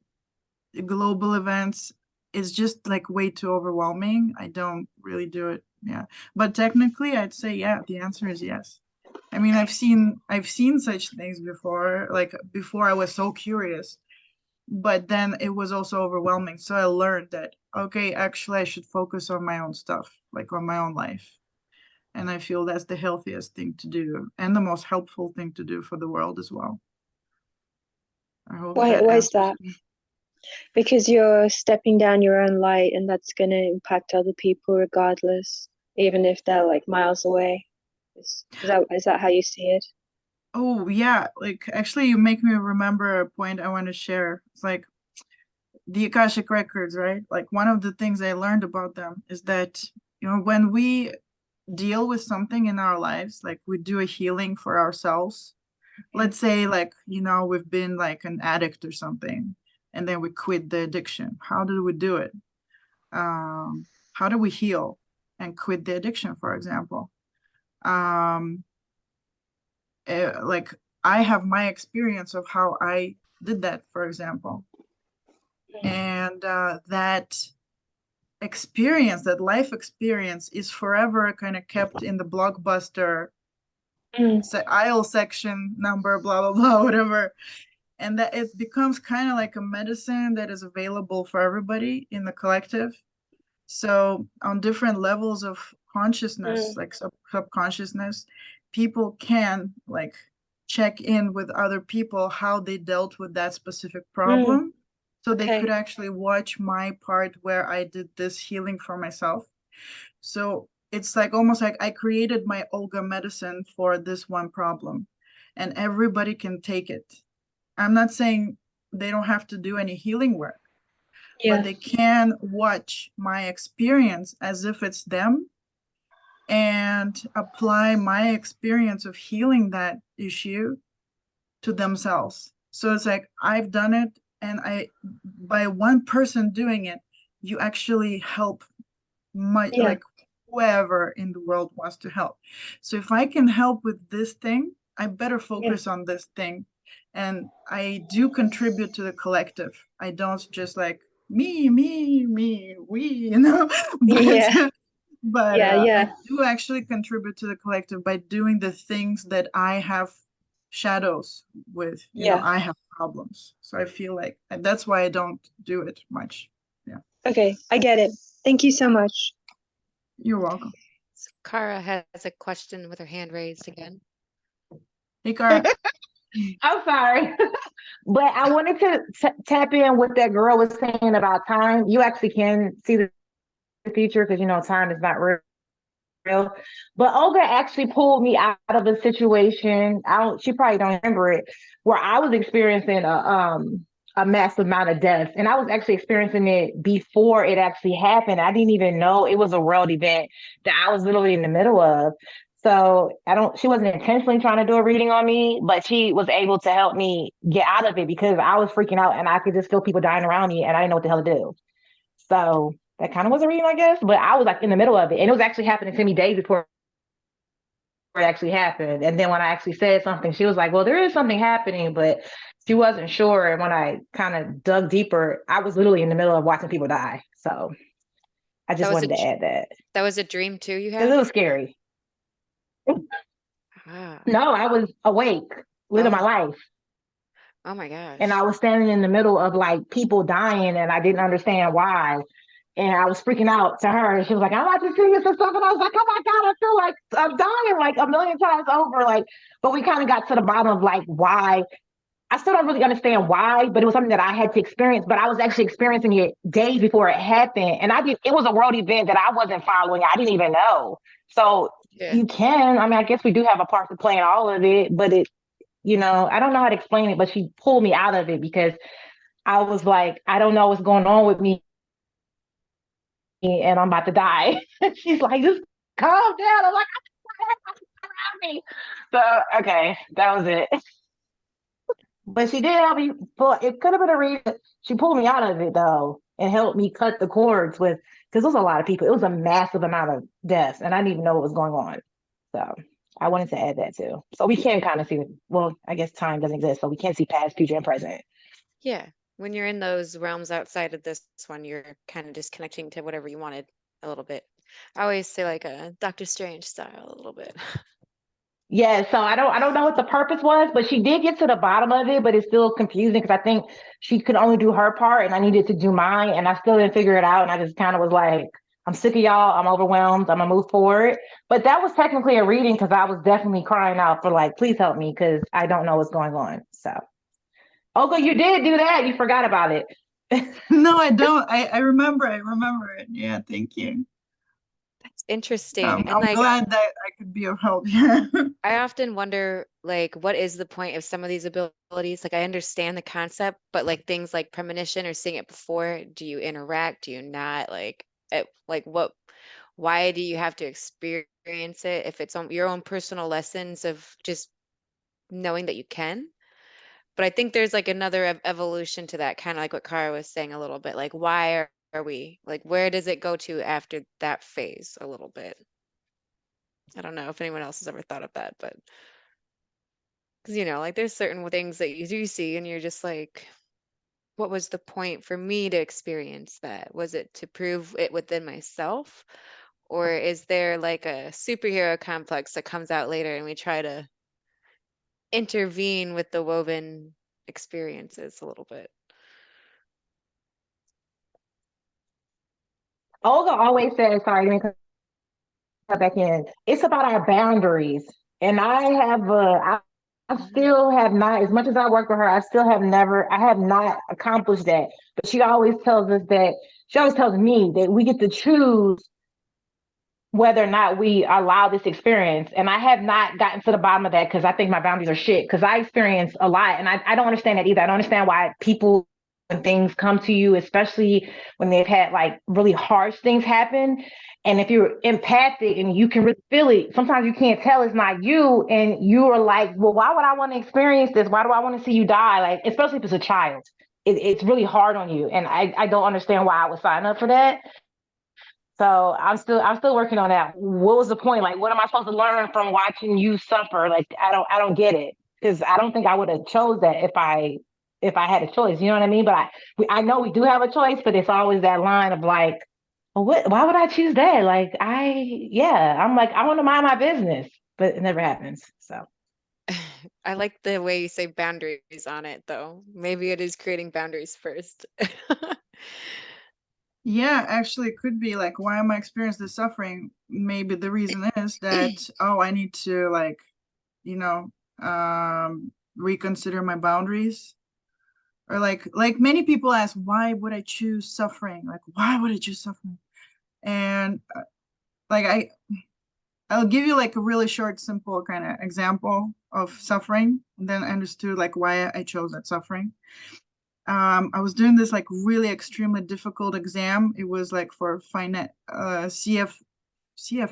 global events, it's just like way too overwhelming. I don't really do it. Yeah. But technically I'd say yeah, the answer is yes. I mean, I've seen such things before, like before I was so curious, but then it was also overwhelming. So I learned that okay, actually I should focus on my own stuff, like on my own life. And I feel that's the healthiest thing to do and the most helpful thing to do for the world as well. I hope that Why is answers. that? because you're stepping down your own light, and that's going to impact other people regardless, even if they're like miles away. Is that how you see it? Oh yeah, like actually you make me remember a point I want to share. It's like the Akashic records, right? Like one of the things I learned about them is that, when we deal with something in our lives, like we do a healing for ourselves. Let's say like, we've been like an addict or something, and then we quit the addiction. How do we do it? How do we heal and quit the addiction, for example? Um, like I have my experience of how I did that, for example. And that experience, that life experience, is forever kind of kept in the blockbuster aisle section number, blah, blah, blah, whatever. And that it becomes kind of like a medicine that is available for everybody in the collective. So on different levels of consciousness, like subconsciousness, people can like check in with other people how they dealt with that specific problem. So they could actually watch my part where I did this healing for myself. So it's like almost like I created my Olga medicine for this one problem, and everybody can take it. I'm not saying they don't have to do any healing work, but they can watch my experience as if it's them and apply my experience of healing that issue to themselves. So it's like I've done it, and by one person doing it, you actually help like whoever in the world wants to help. So if I can help with this thing, I better focus on this thing. And I do contribute to the collective. I don't just like me, we, but but I do actually contribute to the collective by doing the things that I have shadows with. I have problems. So I feel like that's why I don't do it much. Yeah. Okay, I get it. Thank you so much. You're welcome. So Kara has a question with her hand raised again. Hey, Kara. I'm sorry, but I wanted to tap in what that girl was saying about time. You actually can see the future because time is not real. But Olga actually pulled me out of a situation. She probably don't remember it, where I was experiencing a massive amount of death, and I was actually experiencing it before it actually happened. I didn't even know it was a world event that I was literally in the middle of. So she wasn't intentionally trying to do a reading on me, but she was able to help me get out of it because I was freaking out and I could just feel people dying around me and I didn't know what the hell to do. So that kind of was a reading, I guess, but I was like in the middle of it, and it was actually happening to me days before it actually happened. And then when I actually said something, she was like, well, there is something happening, but she wasn't sure. And when I kind of dug deeper, I was literally in the middle of watching people die. So I just wanted to add that. That was a dream too you had? It was scary. Ah. No, I was awake, living my life. Oh my gosh. And I was standing in the middle of like people dying and I didn't understand why. And I was freaking out to her. And she was like, I'm about to see this and stuff. And I was like, oh my God, I feel like I'm dying like a million times over. Like, but we kind of got to the bottom of like why. I still don't really understand why, but it was something that I had to experience. But I was actually experiencing it days before it happened. And it was a world event that I wasn't following. I didn't even know. So you can, I guess we do have a part to play in all of it, but I don't know how to explain it, but she pulled me out of it because I was like, I don't know what's going on with me and I'm about to die. She's like, just calm down. I'm like, around me. So, okay, that was it. But she did help me it could have been a reason. She pulled me out of it though and helped me cut the cords because there was a lot of people. It was a massive amount of deaths and I didn't even know what was going on. So I wanted to add that too. So we can kind of see, I guess time doesn't exist, so we can't see past, future, and present. Yeah. When you're in those realms outside of this one, you're kind of disconnecting to whatever you wanted a little bit. I always say like a Doctor Strange style a little bit. Yeah, so I don't know what the purpose was, but she did get to the bottom of it, but it's still confusing because I think she could only do her part and I needed to do mine and I still didn't figure it out. And I just kind of was like, I'm sick of y'all. I'm overwhelmed. I'm gonna move forward. But that was technically a reading because I was definitely crying out for like, please help me because I don't know what's going on. So, Olga, you did do that. You forgot about it. No, I don't. I remember. I remember it. Yeah, thank you. That's interesting. And I'm like, glad that I could be of help. Yeah. I often wonder, like, what is the point of some of these abilities? Like, I understand the concept, but like things like premonition or seeing it before, do you interact? Do you not? Like what, why do you have to experience it if it's on your own personal lessons of just knowing that you can? But I think there's like another evolution to that, kind of like what Kara was saying a little bit. Like, why are we, like, where does it go to after that phase a little bit? I don't know if anyone else has ever thought of that, but because, like there's certain things that you do see and you're just like, what was the point for me to experience that? Was it to prove it within myself? Or is there like a superhero complex that comes out later and we try to intervene with the woven experiences a little bit? Olga always says, sorry, let me cut back in. It's about our boundaries. And I still have not, as much as I work with her, I have not accomplished that. But she always tells us that, she always tells me that we get to choose whether or not we allow this experience. And I have not gotten to the bottom of that because I think my boundaries are shit. Because I experience a lot and I don't understand that either. I don't understand why people, when things come to you, especially when they've had like really harsh things happen. And if you're empathic and you can really feel it, sometimes you can't tell it's not you. And you are like, well, why would I want to experience this? Why do I want to see you die? Like, especially if it's a child, it's really hard on you. And I don't understand why I would sign up for that. So I'm still working on that. What was the point? Like, what am I supposed to learn from watching you suffer? Like, I don't get it because I don't think I would have chose that if I had a choice. You know what I mean? But I know we do have a choice, but it's always that line of like, well, what? Why would I choose that? Like, yeah, I'm like, I want to mind my business, but it never happens. So I like the way you say boundaries on it, though. Maybe it is creating boundaries first. Yeah, actually, it could be like, why am I experiencing this suffering? Maybe the reason is that, oh, I need to like, you know, reconsider my boundaries. Or like many people ask, why would I choose suffering? Like, why would I choose suffering? And like I'll give you like a really short, simple kind of example of suffering, and then I understood like why I chose that suffering. I was doing this like really extremely difficult exam. It was like for finance, CF,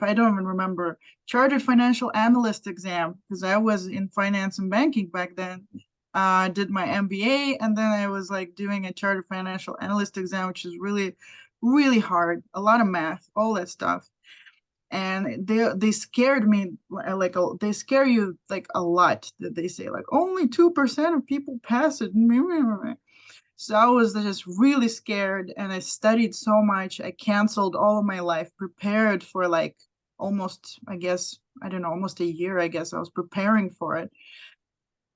I don't even remember, Chartered Financial Analyst exam, because I was in finance and banking back then. I did my MBA, and then I was like doing a Chartered Financial Analyst exam, which is really, really hard, a lot of math, all that stuff. And they scared me like they scare you like a lot. They say like only 2% of people pass it. So I was just really scared and I studied so much. I canceled all of my life, prepared for like almost, I guess, I don't know, almost a year, I guess I was preparing for it.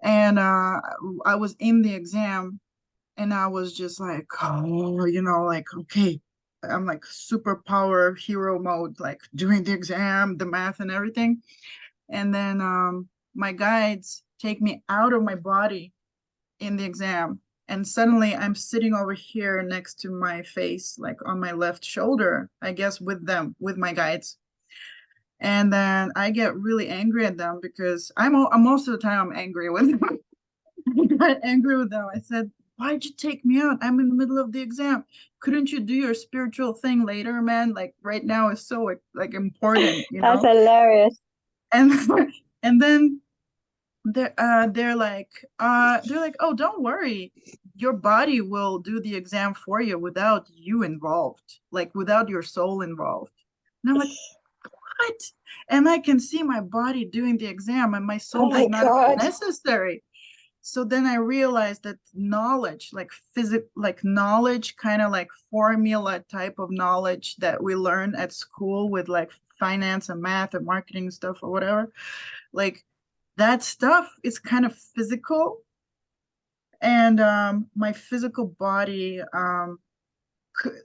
And I was in the exam and I was just like, oh, like, okay, I'm like superpower hero mode, like doing the exam, the math and everything. And then my guides take me out of my body in the exam. And suddenly I'm sitting over here next to my face, like on my left shoulder, I guess with them, with my guides. And then I get really angry at them because I'm most of the time I'm angry with them. I got angry with them. I said, why'd you take me out? I'm in the middle of the exam. Couldn't you do your spiritual thing later, man? Like right now is so like important, That's hilarious. And and then they're like, oh, don't worry, your body will do the exam for you without you involved, like without your soul involved. And I'm like, what? And I can see my body doing the exam and my Oh soul my is not God. necessary. So then I realized that knowledge, like like knowledge, kind of like formula type of knowledge that we learn at school with like finance and math and marketing stuff or whatever, like that stuff is kind of physical. And my physical body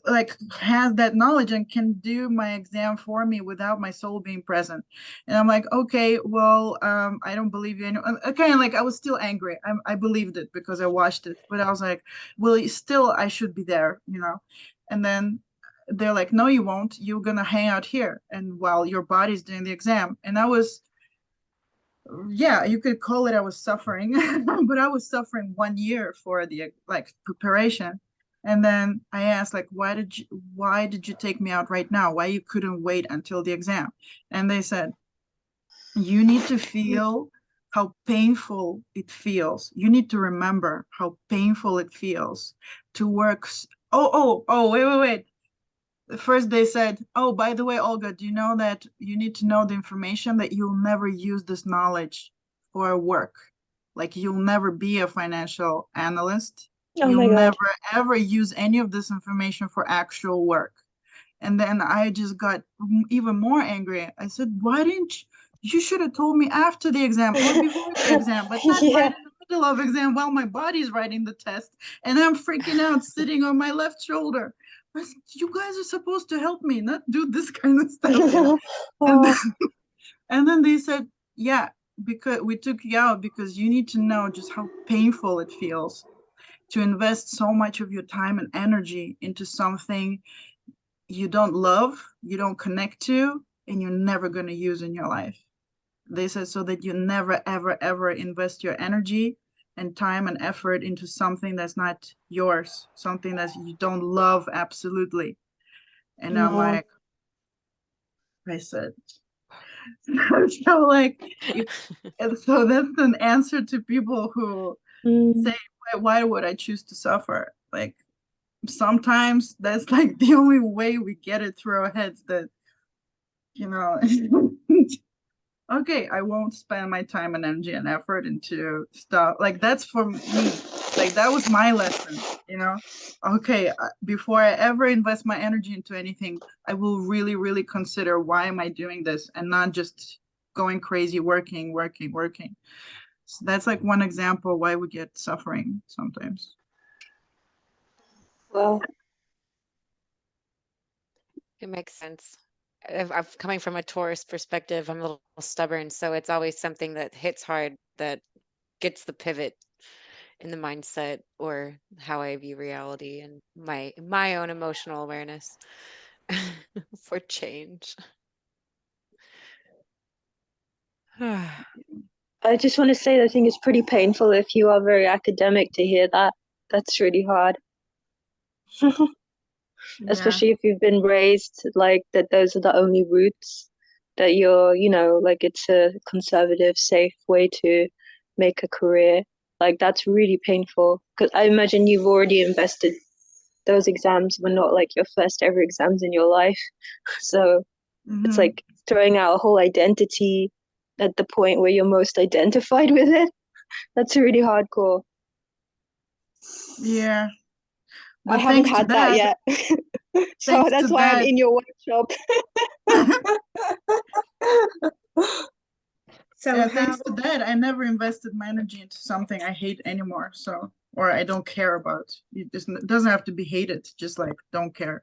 like has that knowledge and can do my exam for me without my soul being present. And I'm like, okay, well, I don't believe you anymore. Okay, like I was still angry. I believed it because I watched it, but I was like, well, still I should be there, you know. And then they're like, no, you won't. You're gonna hang out here and while your body's doing the exam. And I was, yeah, you could call it I was suffering, but I was suffering 1 year for the like preparation. And then I asked, like, why did you take me out right now? Why you couldn't wait until the exam? And they said, you need to feel how painful it feels. You need to remember how painful it feels to work. Wait. First they said, oh, by the way, Olga, do you know that you need to know the information that you'll never use this knowledge for work? Like you'll never be a financial analyst. Oh You'll my God. never ever use any of this information for actual work. And then I just got even more angry. I said, why didn't you should have told me after the exam or before the exam, but not Yeah. right in the middle of exam while my body's writing the test and I'm freaking out sitting on my left shoulder. You guys are supposed to help me, not do this kind of stuff, you know? And Oh, then, and then they said, yeah, because we took you out because you need to know just how painful it feels to invest so much of your time and energy into something you don't love, you don't connect to, and you're never going to use in your life. They said so that you never, ever, ever invest your energy and time and effort into something that's not yours, something that you don't love absolutely. And I'm no. like, I said, so like, and so that's an answer to people who Mm. say, why would I choose to suffer? Like, sometimes that's like the only way we get it through our heads that, you know, okay, I won't spend my time and energy and effort into stuff like that's for me. Like that was my lesson, you know. Okay, before I ever invest my energy into anything, I will really, really consider why am I doing this and not just going crazy working. So that's like one example why we get suffering sometimes. Well, It makes sense. I'm coming from a Taurus perspective. I'm a little stubborn, so it's always something that hits hard that gets the pivot in the mindset or how I view reality and my own emotional awareness for change. I just want to say I think it's pretty painful if you are very academic to hear that. That's really hard. Yeah. Especially if you've been raised like that those are the only routes that you're, like it's a conservative, safe way to make a career. Like that's really painful because I imagine you've already invested. Those exams were not like your first ever exams in your life. So it's Mhm. like throwing out a whole identity at the point where you're most identified with it. That's really hardcore. Yeah. I But haven't thanks to had that that, yet. So thanks to that's why I'm that, in your workshop. So yeah, how, thanks to that, I never invested my energy into something I hate anymore. So, or I don't care about. It doesn't have to be hated, just like don't care.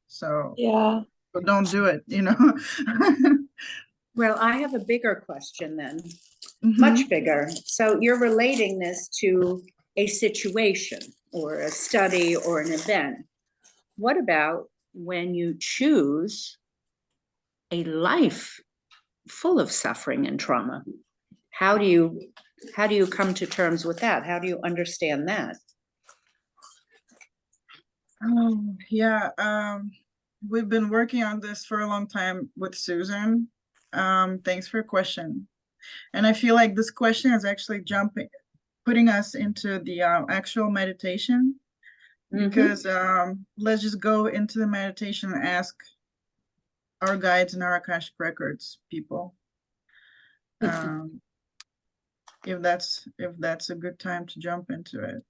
So, Yeah. but don't do it, you know? well, I have a bigger question then, Mhm. much bigger. So you're relating this to a situation or a study or an event. What about when you choose a life full of suffering and trauma? How do you come to terms with that? How do you understand that? Oh, yeah. We've been working on this for a long time with Susan. Thanks for your question. And I feel like this question is actually putting us into the actual meditation because let's just go into the meditation and ask our guides and our Akashic records people if that's a good time to jump into it.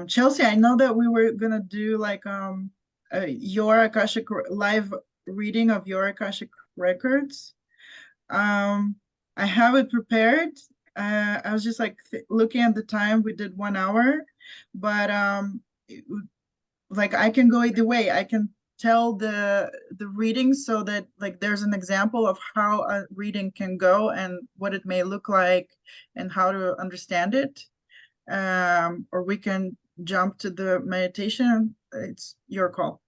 Chelsey, I know that we were gonna do like your Akashic live reading of your Akashic records. I have it prepared. I was just like looking at the time. We did 1 hour, but like I can go either way. I can tell the reading so that like there's an example of how a reading can go and what it may look like and how to understand it. Or we can jump to the meditation. It's your call.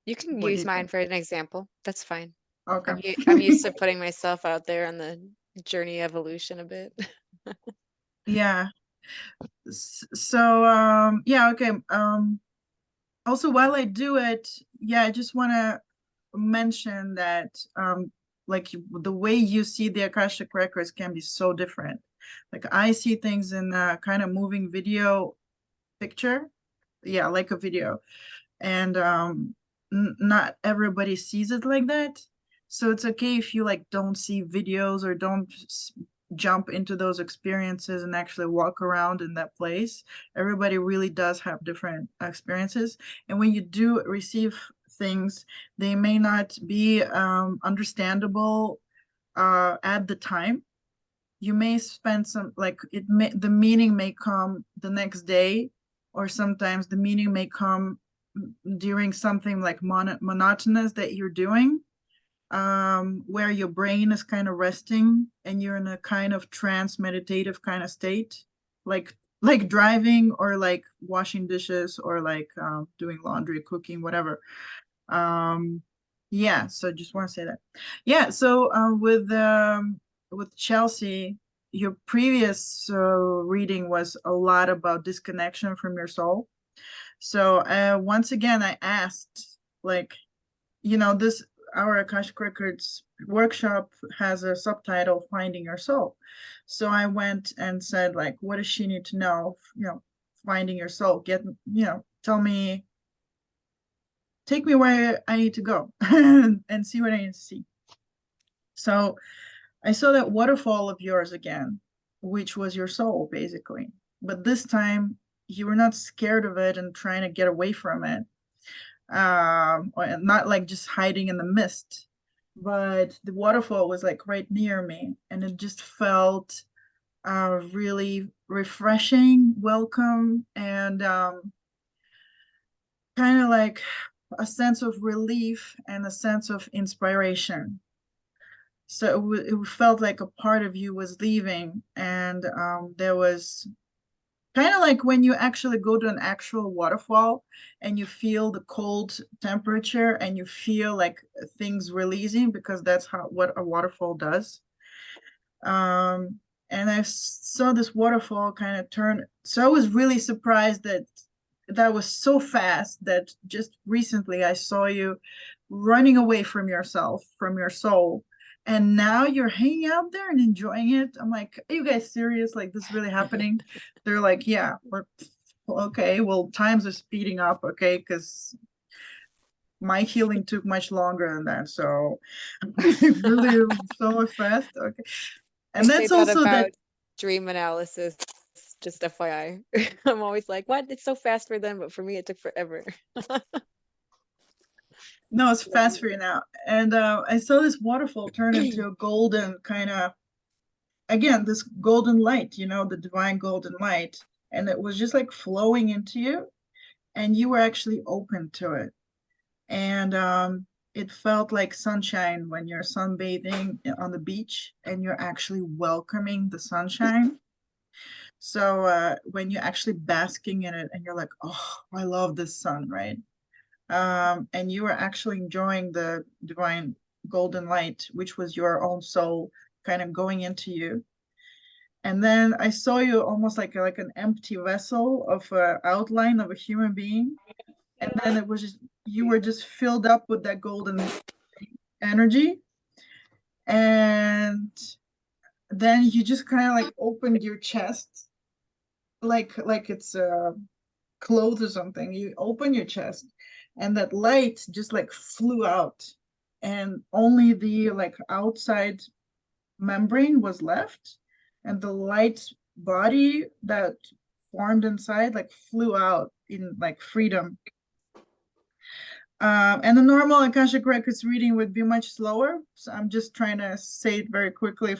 You can What do use you mine think? for an example. That's fine. Okay. I'm used to putting myself out there on the journey evolution a bit. Yeah. So yeah, okay. Also while I do it, yeah, I just want to mention that like the way you see the Akashic records can be so different. Like I see things in a kind of moving video picture. Yeah, like a video. And not everybody sees it like that. So it's okay if you like don't see videos or don't jump into those experiences and actually walk around in that place. Everybody really does have different experiences, and when you do receive things, they may not be understandable at the time. You may spend some like the meaning may come the next day, or sometimes the meaning may come during something like monotonous that you're doing, where your brain is kind of resting and you're in a kind of trance meditative kind of state, like driving or like washing dishes or like doing laundry, cooking, whatever. Yeah, so just want to say that. Yeah, so with Chelsea, your previous reading was a lot about disconnection from your soul. So once again, I asked, like, this our Akashic Records workshop has a subtitle, Finding Your Soul. So I went and said, like, what does she need to know? Finding your soul. Tell me, take me where I need to go and see what I need to see. So I saw that waterfall of yours again, which was your soul, basically. But this time you were not scared of it and trying to get away from it. Or not like just hiding in the mist, but the waterfall was like right near me, and it just felt really refreshing, welcome, and kind of like a sense of relief and a sense of inspiration. So it felt like a part of you was leaving, and there was kind of like when you actually go to an actual waterfall and you feel the cold temperature and you feel like things releasing, because that's what a waterfall does. And I saw this waterfall kind of turn. So I was really surprised that that was so fast that just recently I saw you running away from yourself, from your soul. And now you're hanging out there and enjoying it. I'm like, are you guys serious? Like, this really happening? They're like, yeah, we're okay. Well, times are speeding up, okay, because my healing took much longer than that. So really so fast. Okay. I And say that's that also about that. dream analysis, just FYI. I'm always like, what? It's so fast for them, but for me, it took forever. No, it's fast for you now. And I saw this waterfall turn into a golden kind of, again, this golden light, the divine golden light. And it was just like flowing into you, and you were actually open to it. And it felt like sunshine when you're sunbathing on the beach and you're actually welcoming the sunshine. So when you're actually basking in it and you're like, oh, I love this sun, right? And you were actually enjoying the divine golden light, which was your own soul kind of going into you. And then I saw you almost like an empty vessel of an outline of a human being, and then it was just you were just filled up with that golden energy, and then you just kind of like opened your chest, like it's clothes or something. You open your chest, and that light just like flew out, and only the like outside membrane was left, and the light body that formed inside like flew out in like freedom. And the normal Akashic Records reading would be much slower. So I'm just trying to say it very quickly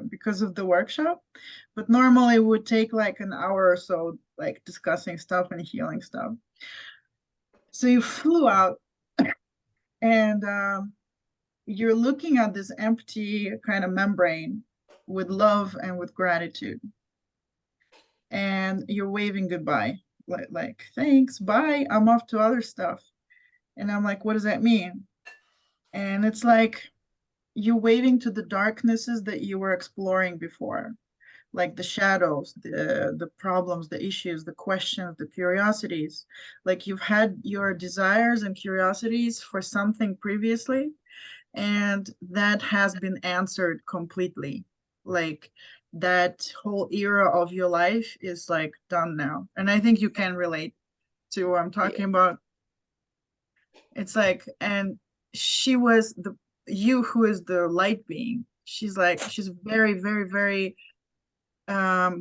because of the workshop. But normally it would take like an hour or so, like discussing stuff and healing stuff. So you flew out and you're looking at this empty kind of membrane with love and with gratitude. And you're waving goodbye, like thanks, bye, I'm off to other stuff. And I'm like, what does that mean? And it's like you're waving to the darknesses that you were exploring before, like the shadows, the problems, the issues, the questions, the curiosities. Like you've had your desires and curiosities for something previously, and that has been answered completely. Like that whole era of your life is like done now. And I think you can relate to what I'm talking about. It's like, and she was you who is the light being. She's very, very, very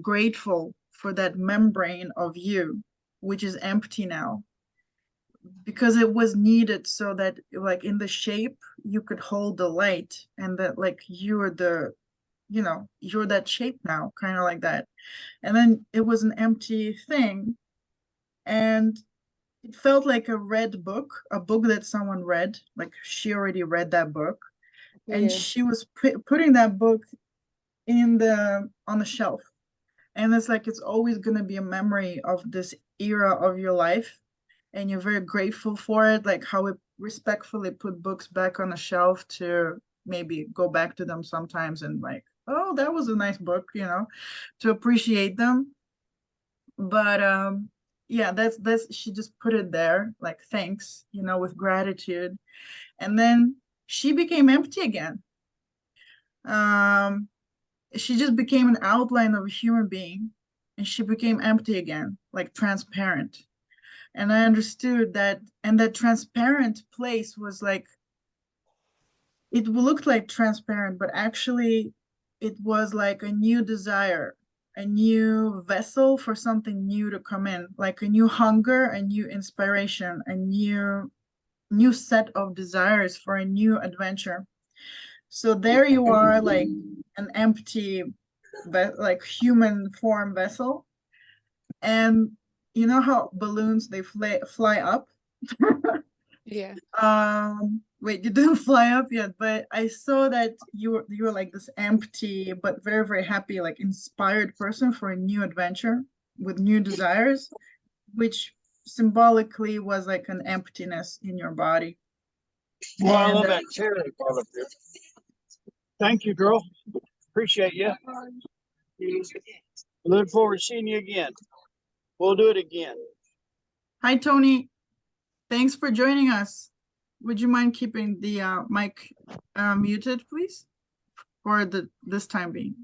grateful for that membrane of you, which is empty now, because it was needed so that like in the shape you could hold the light, and that like you're you're that shape now, kind of like that. And then it was an empty thing, and it felt like a book that someone read, like she already read that book, and she was putting that book on the shelf. And it's like it's always going to be a memory of this era of your life, and you're very grateful for it, like how it respectfully put books back on the shelf to maybe go back to them sometimes and like, oh, that was a nice book, to appreciate them. But yeah, that's she just put it there, like thanks, with gratitude. And then she became empty again. She just became an outline of a human being, and she became empty again, like transparent. And I understood that, and that transparent place was like, it looked like transparent, but actually it was like a new desire, a new vessel for something new to come in, like a new hunger, a new inspiration, a new set of desires for a new adventure. So there you are, like an empty like human form vessel. And you know how balloons, they fly up? Yeah. Wait, you didn't fly up yet, but I saw that you were like this empty but very, very happy, like inspired person for a new adventure with new desires, which symbolically was like an emptiness in your body. Well, I love that chair they brought up here. Thank you, girl. Appreciate you. Look forward to seeing you again. We'll do it again. Hi, Tony. Thanks for joining us. Would you mind keeping the mic muted, please, for this time being?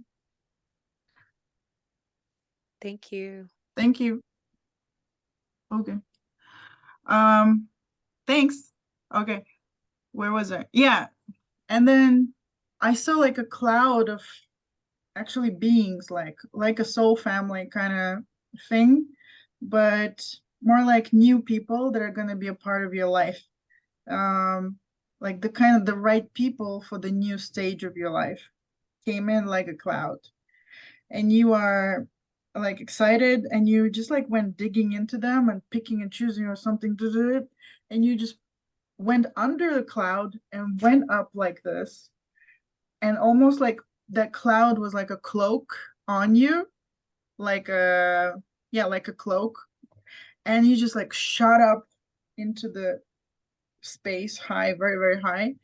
Thank you. Thank you. Okay. Thanks. Okay. Where was I? Yeah. And then I saw like a cloud of actually beings, like a soul family kind of thing, but more like new people that are going to be a part of your life. Like the right people for the new stage of your life came in like a cloud, and you are like excited, and you just like went digging into them and picking and choosing or something to do it, and you just went under the cloud and went up like this, and almost like that cloud was like a cloak on you, like a cloak, and you just like shot up into the space high, very, very high,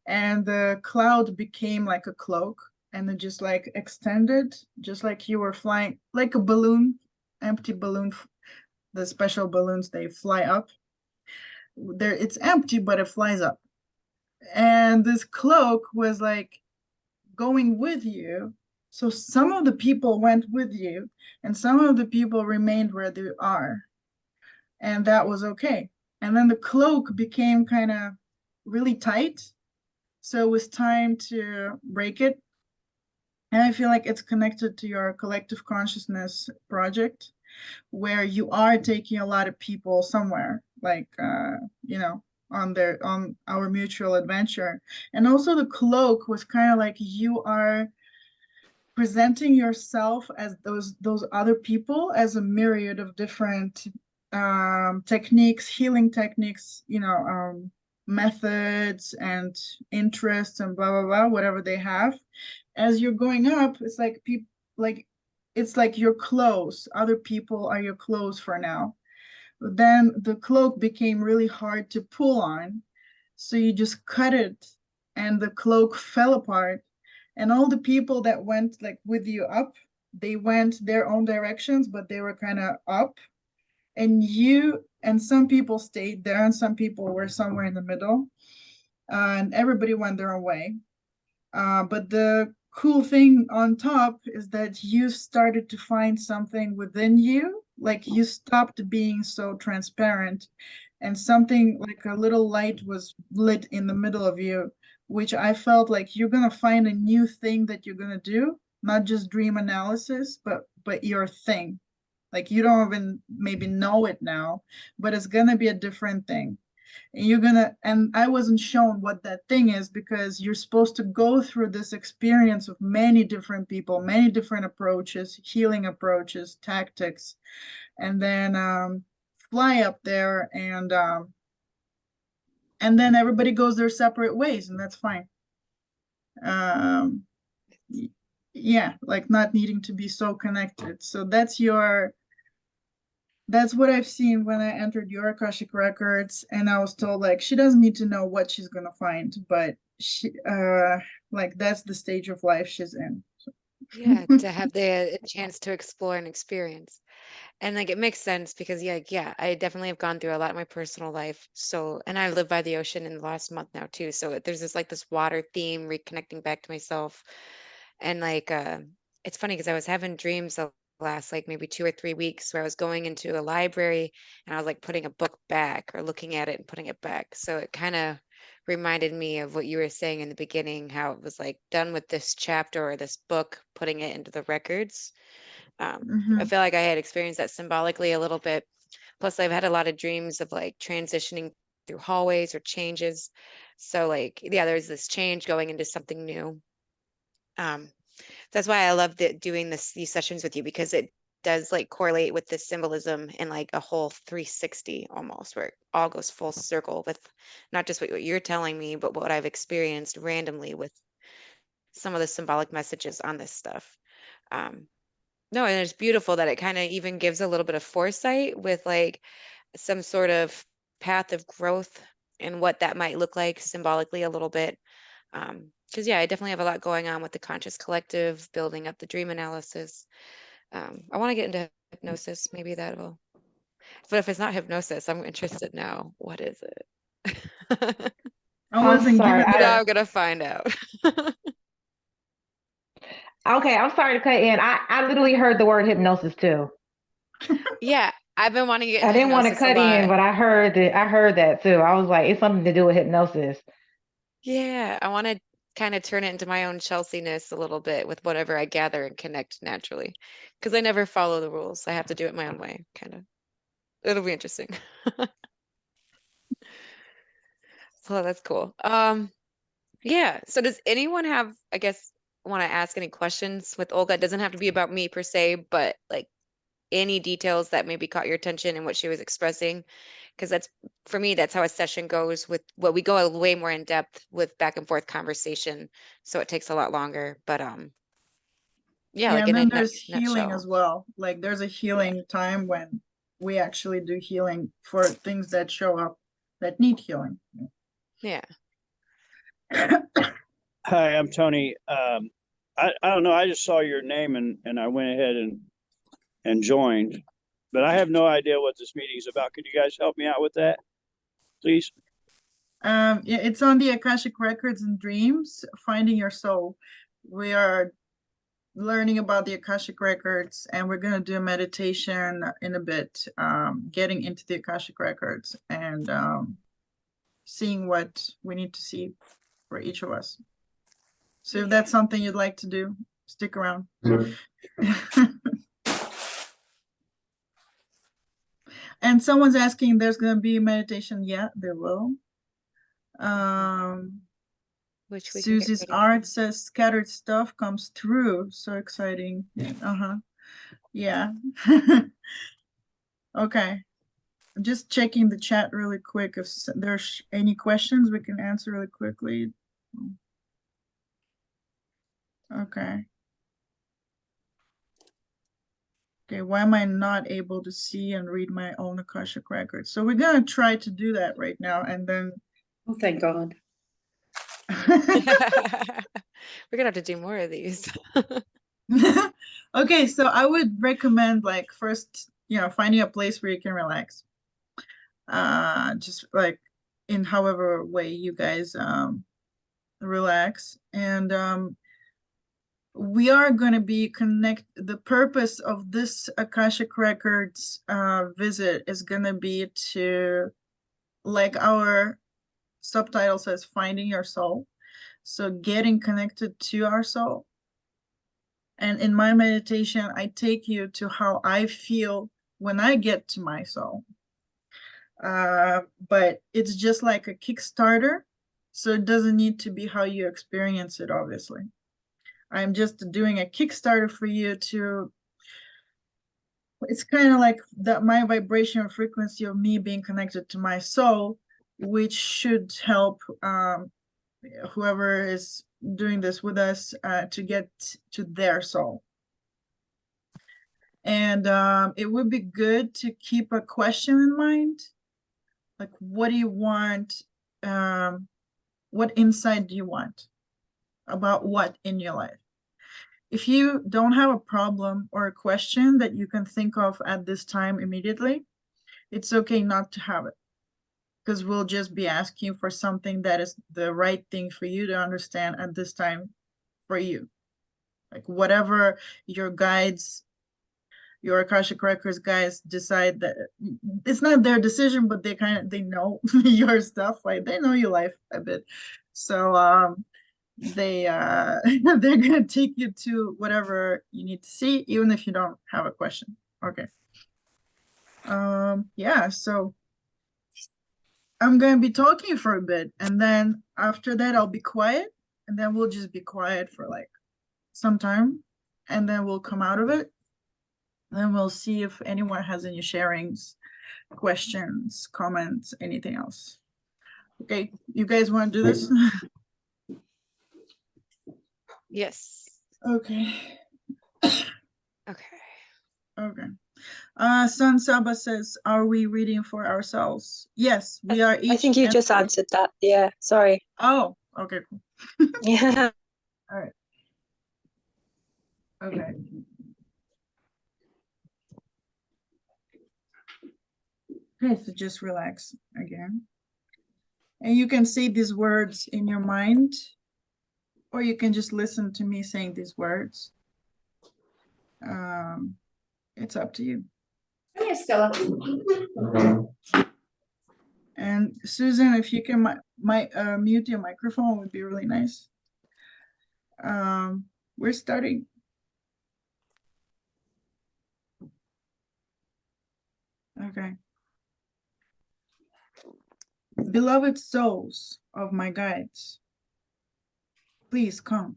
and the cloud became like a cloak, and it just like extended, just like you were flying like a balloon, empty balloon. The special balloons, they fly up there, it's empty but it flies up, and this cloak was like going with you. So some of the people went with you, and some of the people remained where they are, and that was okay. And then the cloak became kind of really tight, so it was time to break it. And I feel like it's connected to your collective consciousness project, where you are taking a lot of people somewhere, like on our mutual adventure. And also the cloak was kind of like you are presenting yourself as those other people as a myriad of different techniques, healing techniques, methods and interests and blah blah blah, whatever they have. As you're going up, it's like people like it's like your clothes. Other people are your clothes for now. But then the cloak became really hard to pull on, so you just cut it, and the cloak fell apart. And all the people that went like with you up, they went their own directions, but they were kind of up. And some people stayed there, and some people were somewhere in the middle, and everybody went their own way. But the cool thing on top is that you started to find something within you, like you stopped being so transparent, and something like a little light was lit in the middle of you, which I felt like you're gonna find a new thing that you're gonna do, not just dream analysis, but your thing. Like you don't even maybe know it now, but it's gonna be a different thing. And I wasn't shown what that thing is, because you're supposed to go through this experience of many different people, many different approaches, healing approaches, tactics, and then fly up there, and then everybody goes their separate ways, and that's fine. Yeah, like not needing to be so connected. So that's what I've seen when I entered your Akashic records, and I was told like she doesn't need to know what she's gonna find, but she like that's the stage of life she's in. Yeah, to have the chance to explore and experience. And like it makes sense because yeah, I definitely have gone through a lot in my personal life. So, and I live by the ocean in the last month now too. So there's this water theme, reconnecting back to myself. And like it's funny because I was having dreams the last like maybe 2 or 3 weeks where I was going into a library and I was like putting a book back or looking at it and putting it back. So it kind of reminded me of what you were saying in the beginning, how it was like done with this chapter or this book, putting it into the records. I feel like I had experienced that symbolically a little bit. Plus, I've had a lot of dreams of like transitioning through hallways or changes. So like, yeah, there's this change going into something new. That's why I love doing these sessions with you, because it does like correlate with the symbolism in like a whole 360 almost, where it all goes full circle with not just what you're telling me, but what I've experienced randomly with some of the symbolic messages on this stuff. No, and it's beautiful that it kind of even gives a little bit of foresight with like some sort of path of growth and what that might look like symbolically a little bit. Because yeah, I definitely have a lot going on with the conscious collective, building up the dream analysis. I want to get into hypnosis. Maybe that will. But if it's not hypnosis, I'm interested now. What is it? I I'm wasn't sorry. given Now that. I'm gonna find out. Okay, I'm sorry to cut in. I literally heard the word hypnosis too. Yeah, I've been wanting to get I into didn't want to hypnosis a cut in, lot. but I heard that too. I was like, it's something to do with hypnosis. Yeah, I want to kind of turn it into my own Chelsea-ness a little bit with whatever I gather and connect naturally. Because I never follow the rules. I have to do it my own way, kind of. It'll be interesting. So that's cool. Yeah. So does anyone have, I guess, want to ask any questions with Olga? It doesn't have to be about me per se, but like any details that maybe caught your attention in what she was expressing. Because that's, for me, that's how a session goes with what we go way more in depth with back and forth conversation. So it takes a lot longer. But yeah, Yeah, like and in a then there's healing nutshell. as well. Like there's a healing time when we actually do healing for things that show up that need healing. Yeah. Hi, I'm Tony. I don't know. I just saw your name and I went ahead and joined, but I have no idea what this meeting is about. Could you guys help me out with that, please? Yeah, it's on the Akashic Records and Dreams, Finding Your Soul. We are learning about the Akashic Records, and we're gonna do a meditation in a bit, getting into the Akashic Records and seeing what we need to see for each of us. So if that's something you'd like to do, stick around. And someone's asking, there's going to be meditation. Yeah, there will. Which we can get Susie's rid of. art says scattered stuff comes through. So exciting. Yeah. Okay. I'm just checking the chat really quick. If there's any questions, we can answer really quickly. Okay. Okay, why am I not able to see and read my own Akashic records? So we're gonna try to do that right now, and then Oh, thank God. We're gonna have to do more of these. Okay, so I would recommend like first, finding a place where you can relax. Just like in however way you guys relax. And we are going to be the purpose of this Akashic Records visit is going to be to, like our subtitle says, finding your soul. So getting connected to our soul. And in my meditation, I take you to how I feel when I get to my soul. But it's just like a Kickstarter. So it doesn't need to be how you experience it, obviously. I'm just doing a Kickstarter for you to, it's kind of like that my vibration frequency of me being connected to my soul, which should help whoever is doing this with us to get to their soul. And it would be good to keep a question in mind. Like, what do you want? What insight do you want about what in your life? If you don't have a problem or a question that you can think of at this time immediately, it's okay not to have it, because we'll just be asking for something that is the right thing for you to understand at this time for you. Like whatever your guides, your Akashic Records guys decide, that it's not their decision, but they know your stuff, like they know your life a bit. So they're gonna take you to whatever you need to see, even if you don't have a question. Okay. Yeah, so I'm gonna be talking for a bit, and then after that I'll be quiet, and then we'll just be quiet for like some time, and then we'll come out of it. Then we'll see if anyone has any sharings, questions, comments, anything else. Okay, you guys want to do this? Yes. Okay. Okay. Okay. Sun Saba says, are we reading for ourselves? Yes, we are each. I think you just answered that. Yeah, sorry. Oh, okay, cool. Yeah. All right. Okay. Okay, so just relax again. And you can say these words in your mind, or you can just listen to me saying these words. It's up to you. Hey, Stella. And Susan, if you can mute your microphone, would be really nice. We're starting. Okay. Beloved souls of my guides, please come.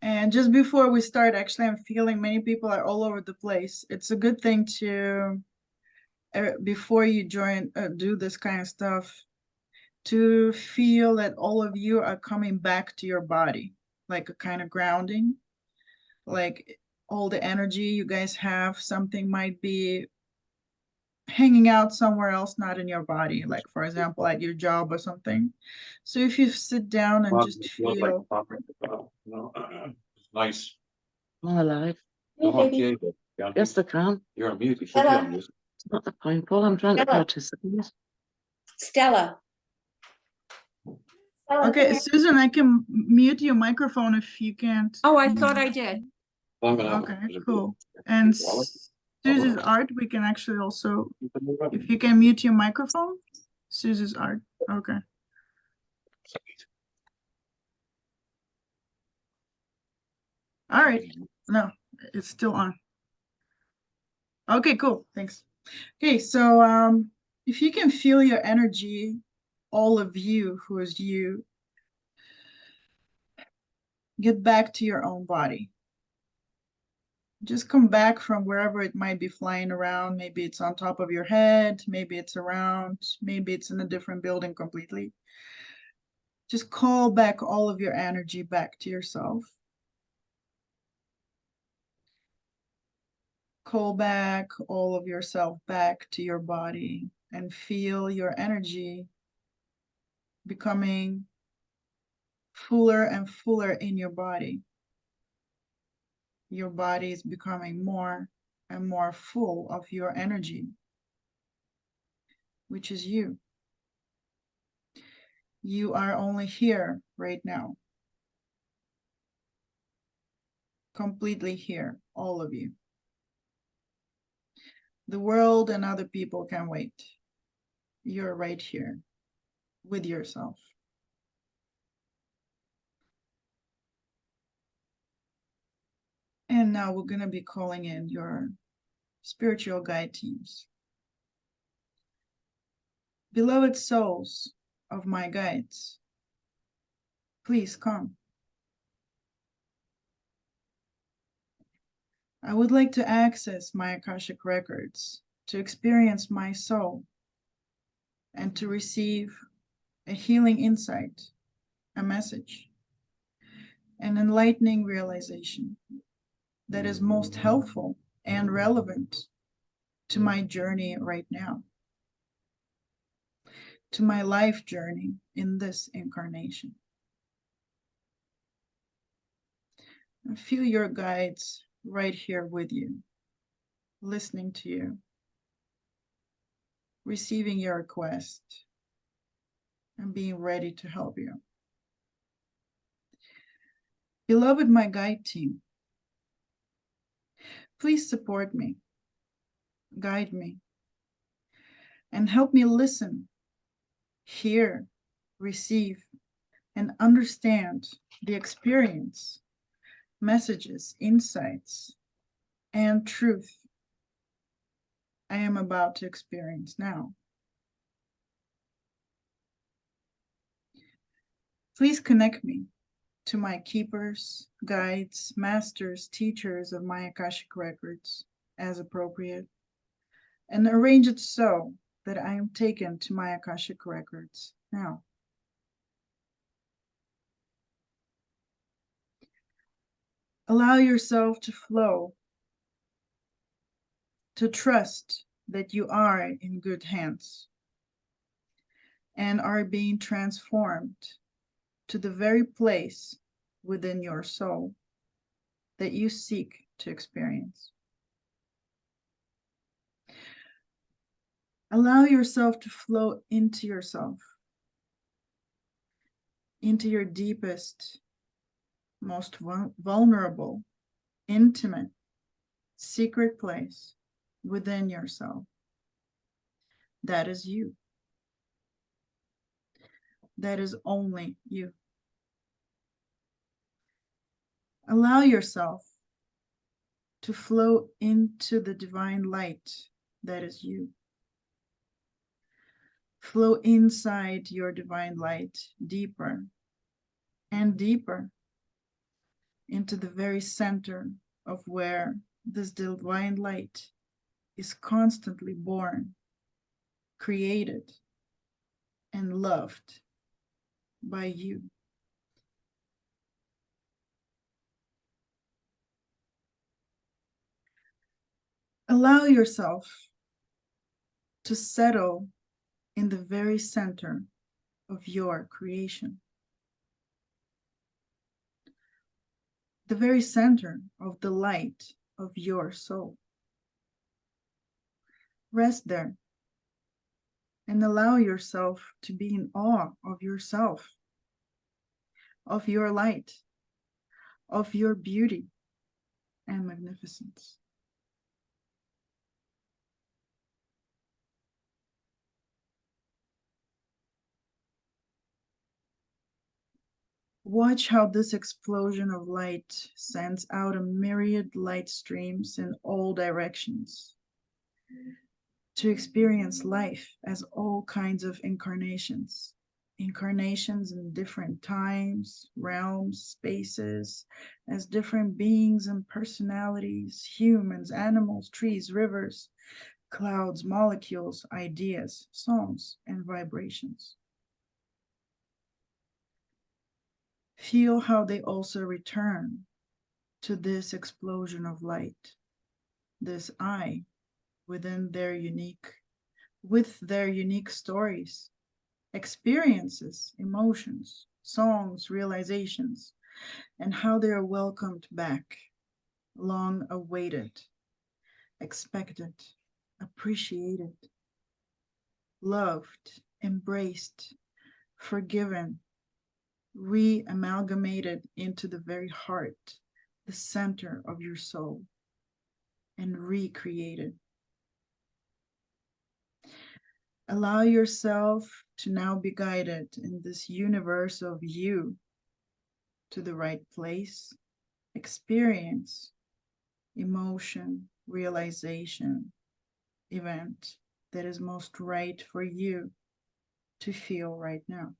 And just before we start, actually, I'm feeling many people are all over the place. It's a good thing to, before you do this kind of stuff, to feel that all of you are coming back to your body, like a kind of grounding, like all the energy you guys have, something might be hanging out somewhere else, not in your body, like for example at your job or something. So if you sit down and just feel nice. I'm alive. Okay. Yes, they can. You're on mute. You should be on mute. It's not that painful. I'm trying to Stella. participate. Stella. okay, Susan, I can mute your microphone if you can't. Oh, I thought I did. I'm gonna Okay, cool. And Susie's art, we can actually also, if you can mute your microphone, Susie's art. Okay. All right. No, it's still on. Okay, cool. Thanks. Okay, so if you can feel your energy, all of you who is you, get back to your own body. Just come back from wherever it might be flying around. Maybe it's on top of your head, maybe it's around, maybe it's in a different building completely. Just call back all of your energy back to yourself. Call back all of yourself back to your body and feel your energy becoming fuller and fuller in your body. Your body is becoming more and more full of your energy, which is you. You are only here right now. Completely here, all of you. The world and other people can wait. You're right here with yourself. And now we're going to be calling in your spiritual guide teams. Beloved souls of my guides, please come. I would like to access my Akashic records to experience my soul and to receive a healing insight, a message, an enlightening realization that is most helpful and relevant to my journey right now, to my life journey in this incarnation. I feel your guides right here with you, listening to you, receiving your request, and being ready to help you. Beloved, my guide team, please support me, guide me, and help me listen, hear, receive, and understand the experience, messages, insights, and truth I am about to experience now. Please connect me to my keepers, guides, masters, teachers of my Akashic records as appropriate, and arrange it so that I am taken to my Akashic records now. Allow yourself to flow, to trust that you are in good hands and are being transformed to the very place within your soul that you seek to experience. Allow yourself to flow into yourself, into your deepest, most vulnerable, intimate, secret place within yourself. That is you. That is only you. Allow yourself to flow into the divine light that is you. Flow inside your divine light deeper and deeper into the very center of where this divine light is constantly born, created, and loved by you. Allow yourself to settle in the very center of your creation, the very center of the light of your soul. Rest there and allow yourself to be in awe of yourself, of your light, of your beauty and magnificence. Watch how this explosion of light sends out a myriad light streams in all directions, to experience life as all kinds of incarnations, incarnations in different times, realms, spaces, as different beings and personalities, humans, animals, trees, rivers, clouds, molecules, ideas, songs, and vibrations. Feel how they also return to this explosion of light, this I within with their unique stories, experiences, emotions, songs, realizations, and how they are welcomed back, long awaited, expected, appreciated, loved, embraced, forgiven, re-amalgamated into the very heart, the center of your soul, and recreated. Allow yourself to now be guided in this universe of you to the right place, experience, emotion, realization, event that is most right for you to feel right now.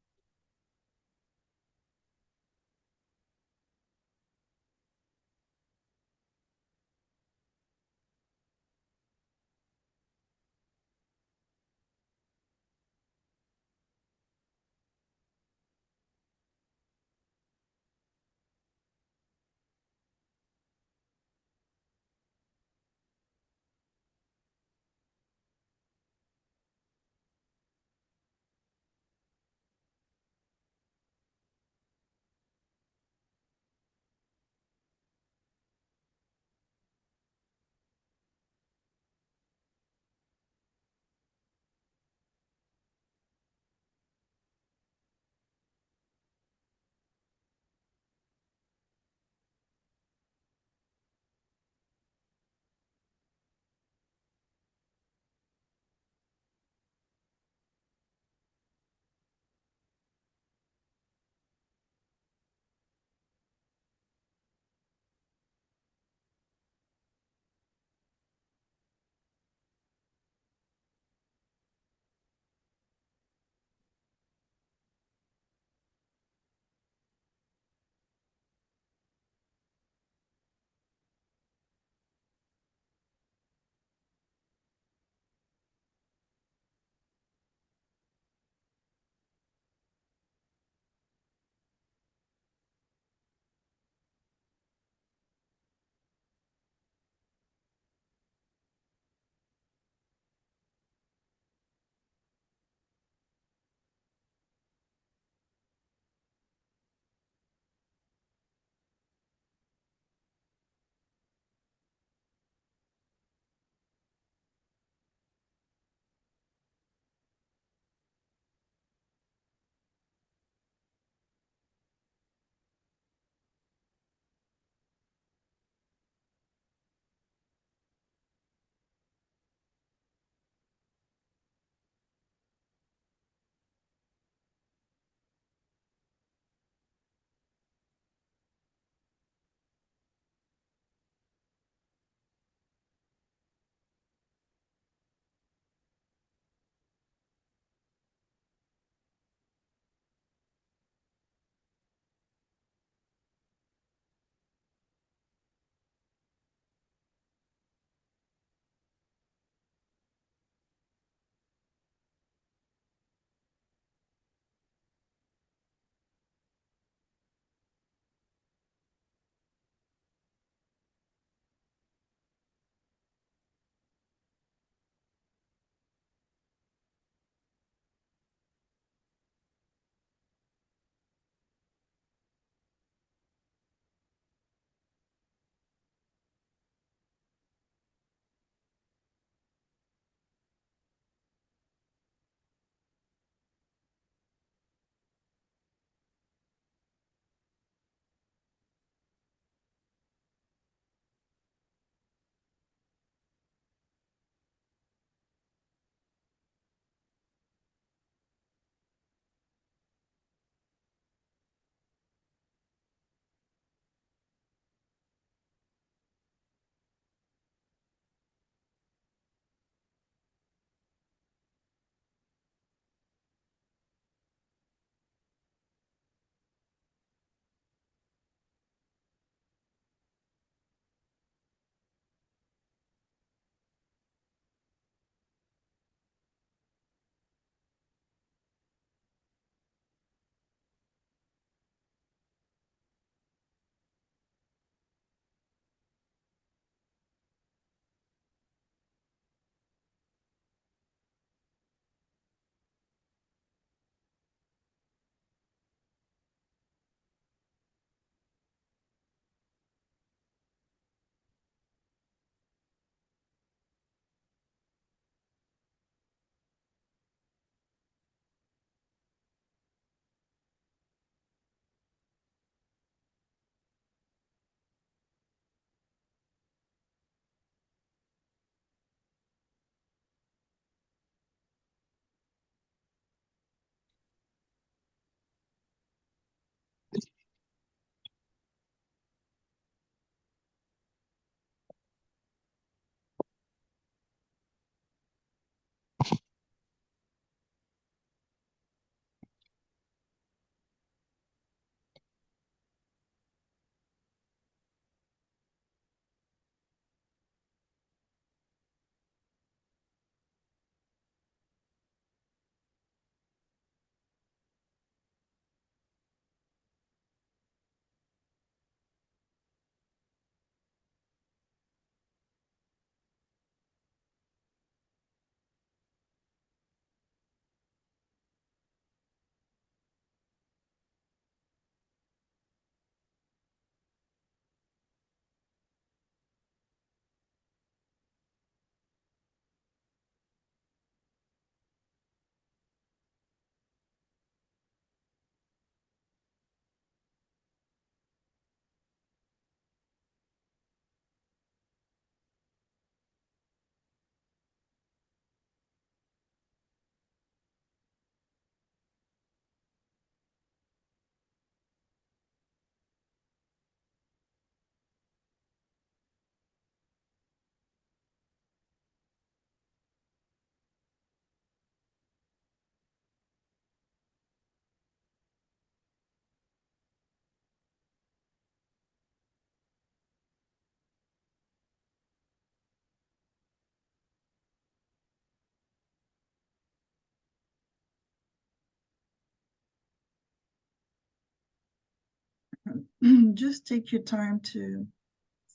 Just take your time to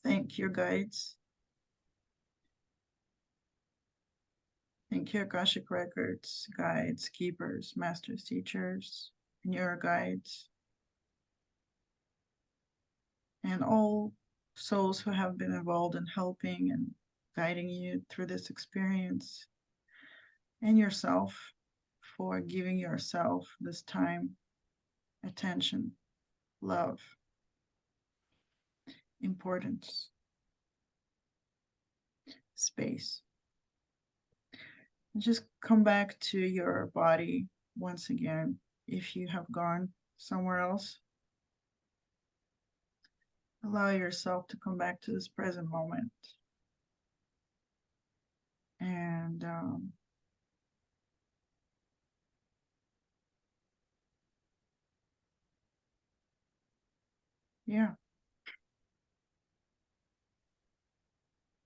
thank your guides. Thank your Akashic records, guides, keepers, masters, teachers, and your guides. And all souls who have been involved in helping and guiding you through this experience. And yourself for giving yourself this time, attention, love, importance, space. Just come back to your body once again if you have gone somewhere else. Allow yourself to come back to this present moment. And yeah.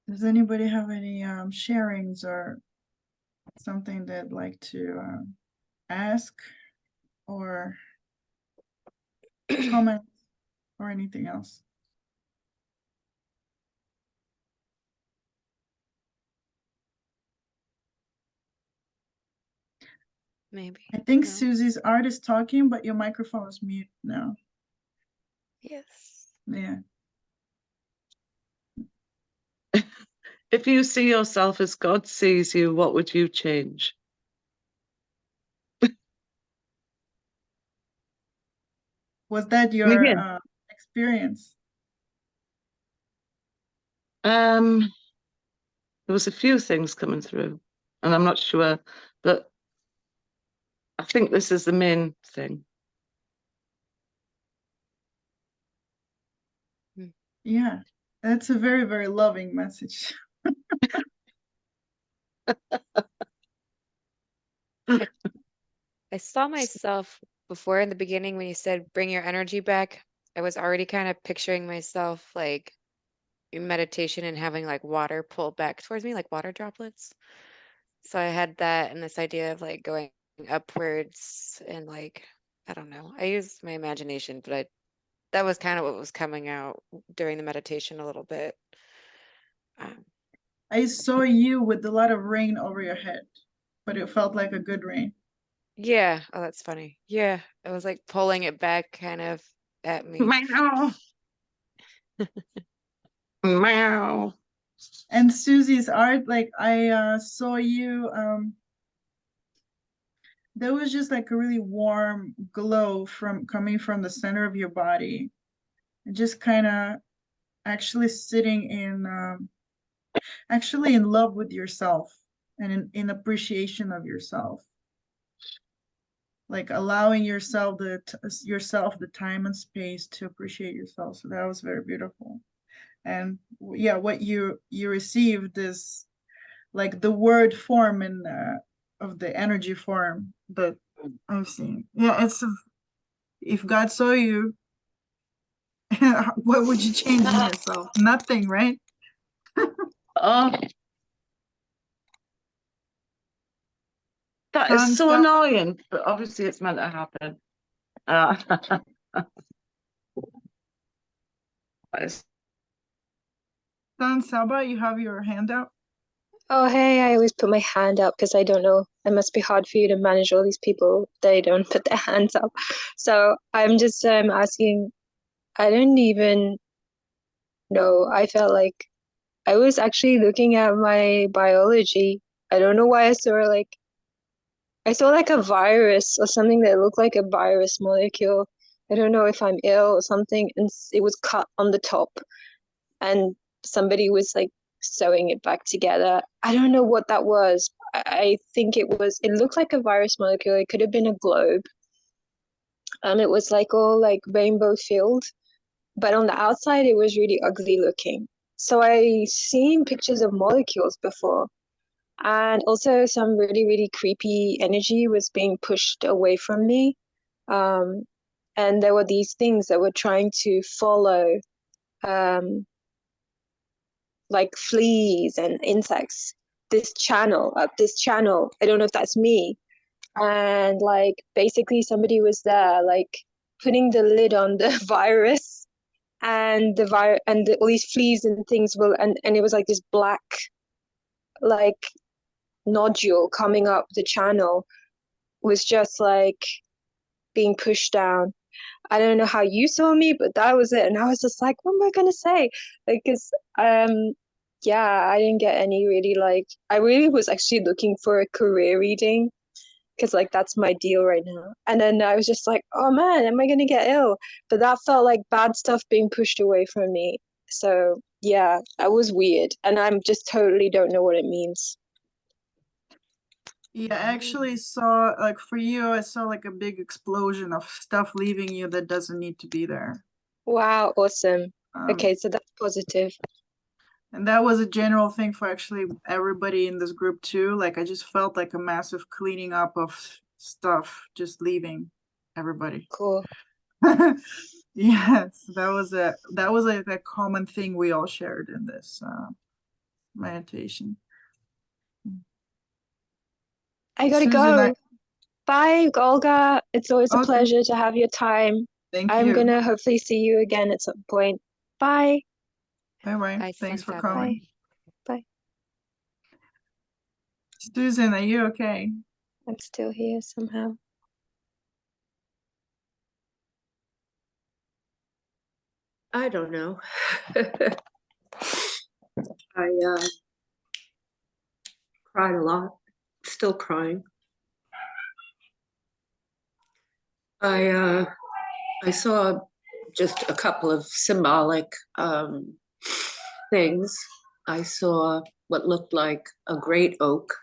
Does anybody have any sharings or something they'd like to ask or comment or anything else? Maybe. I think No. Susie's art is talking, but your microphone is mute now. Yes. Yeah. If you see yourself as God sees you, what would you change? Was that your experience? There was a few things coming through, and I'm not sure, but I think this is the main thing. Yeah, that's a very, very loving message. I saw myself before in the beginning when you said bring your energy back. I was already kind of picturing myself like in meditation and having like water pull back towards me, like water droplets. So I had that and this idea of like going upwards and like, I don't know. I used my imagination, but that was kind of what was coming out during the meditation a little bit. I saw you with a lot of rain over your head, but it felt like a good rain. Yeah. Oh, that's funny. Yeah. I was like pulling it back kind of at me. Meow. Meow. And Susie's art, like I saw you, there was just like a really warm glow from coming from the center of your body. And just kind of actually sitting in actually in love with yourself and in appreciation of yourself, like allowing yourself the time and space to appreciate yourself. So that was very beautiful. And yeah, what you received is like the word form in of the energy form that I've seen. Yeah, it's if God saw you, what would you change in yourself? Nothing, right? Oh, that is Sun, so annoying, but obviously it's meant to happen. Sun Saba, you have your hand up. Oh, hey, I always put my hand up because I don't know. It must be hard for you to manage all these people. They don't put their hands up. So I'm just asking, I don't even know. I felt like I was actually looking at my biology. I don't know why I saw like a virus or something that looked like a virus molecule. I don't know if I'm ill or something. And it was cut on the top. And somebody was like sewing it back together. I don't know what that was. I think it looked like a virus molecule. It could have been a globe. It was like all like rainbow filled, but on the outside it was really ugly looking. So I seen pictures of molecules before, and also some really, really creepy energy was being pushed away from me. And there were these things that were trying to follow like fleas and insects up this channel. I don't know if that's me. And like basically somebody was there like putting the lid on the virus, and all these fleas and things and it was like this black like nodule coming up the channel, was just like being pushed down. I don't know how you saw me, but that was it. And I was just like, what am I gonna say? Like, cause yeah, I didn't get any really like, I really was actually looking for a career reading, because like that's my deal right now. And then I was just like, oh man, am I gonna get ill? But that felt like bad stuff being pushed away from me. So yeah, that was weird. And I'm just totally don't know what it means. Yeah, I actually saw, like for you, I saw like a big explosion of stuff leaving you that doesn't need to be there. Wow, awesome. Um, Okay, so that's positive. And that was a general thing for actually everybody in this group too. Like I just felt like a massive cleaning up of stuff just leaving everybody. Cool. Yes, that was a common thing we all shared in this meditation. I gotta Susan, go. Bye, Olga. It's always a Okay. pleasure to have your time. Thank I'm you. gonna hopefully see you again at some point. Bye. Bye-bye. Bye, Thanks for Santa. calling. Bye. Susan, are you okay? I'm still here somehow. I don't know. I cried a lot, still crying. I saw just a couple of symbolic things. I saw what looked like a great oak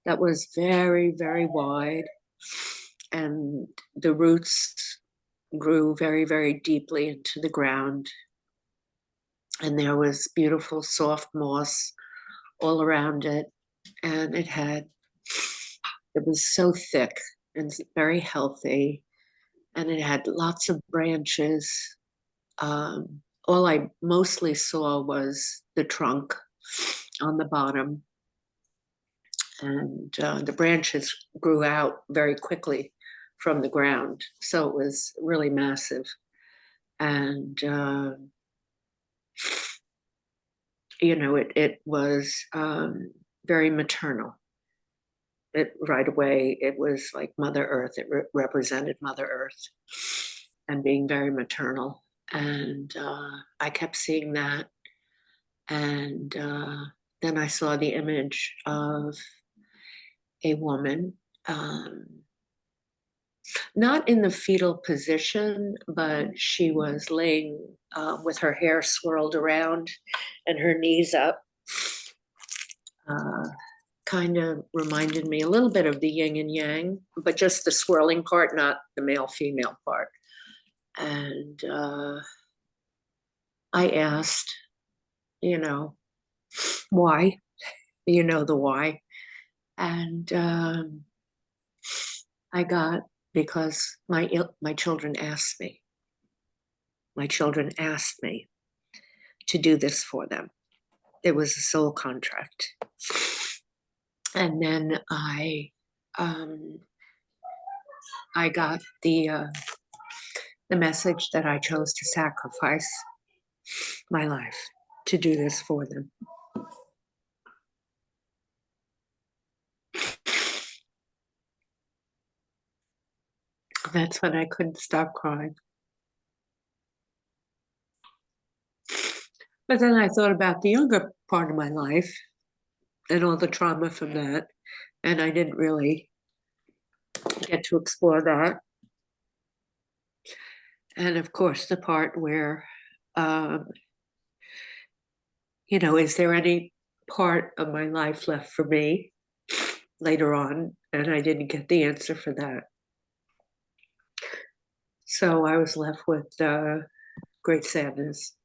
that was very, very wide, and the roots grew very, very deeply into the ground. And there was beautiful soft moss all around it. And it was so thick and very healthy. And it had lots of branches. All I mostly saw was the trunk on the bottom. And the branches grew out very quickly from the ground. So it was really massive. And, it was very maternal. Right away, it was like Mother Earth. It represented Mother Earth and being very maternal. And I kept seeing that. And then I saw the image of a woman, not in the fetal position, but she was laying with her hair swirled around and her knees up. Kind of reminded me a little bit of the yin and yang, but just the swirling part, not the male-female part. And I asked, why? The why. And I got, because my children asked me. My children asked me to do this for them. It was a soul contract. And then I got the message that I chose to sacrifice my life to do this for them. That's when I couldn't stop crying. But then I thought about the younger part of my life and all the trauma from that, and I didn't really get to explore that. And of course, the part where, is there any part of my life left for me later on? And I didn't get the answer for that. So I was left with great sadness,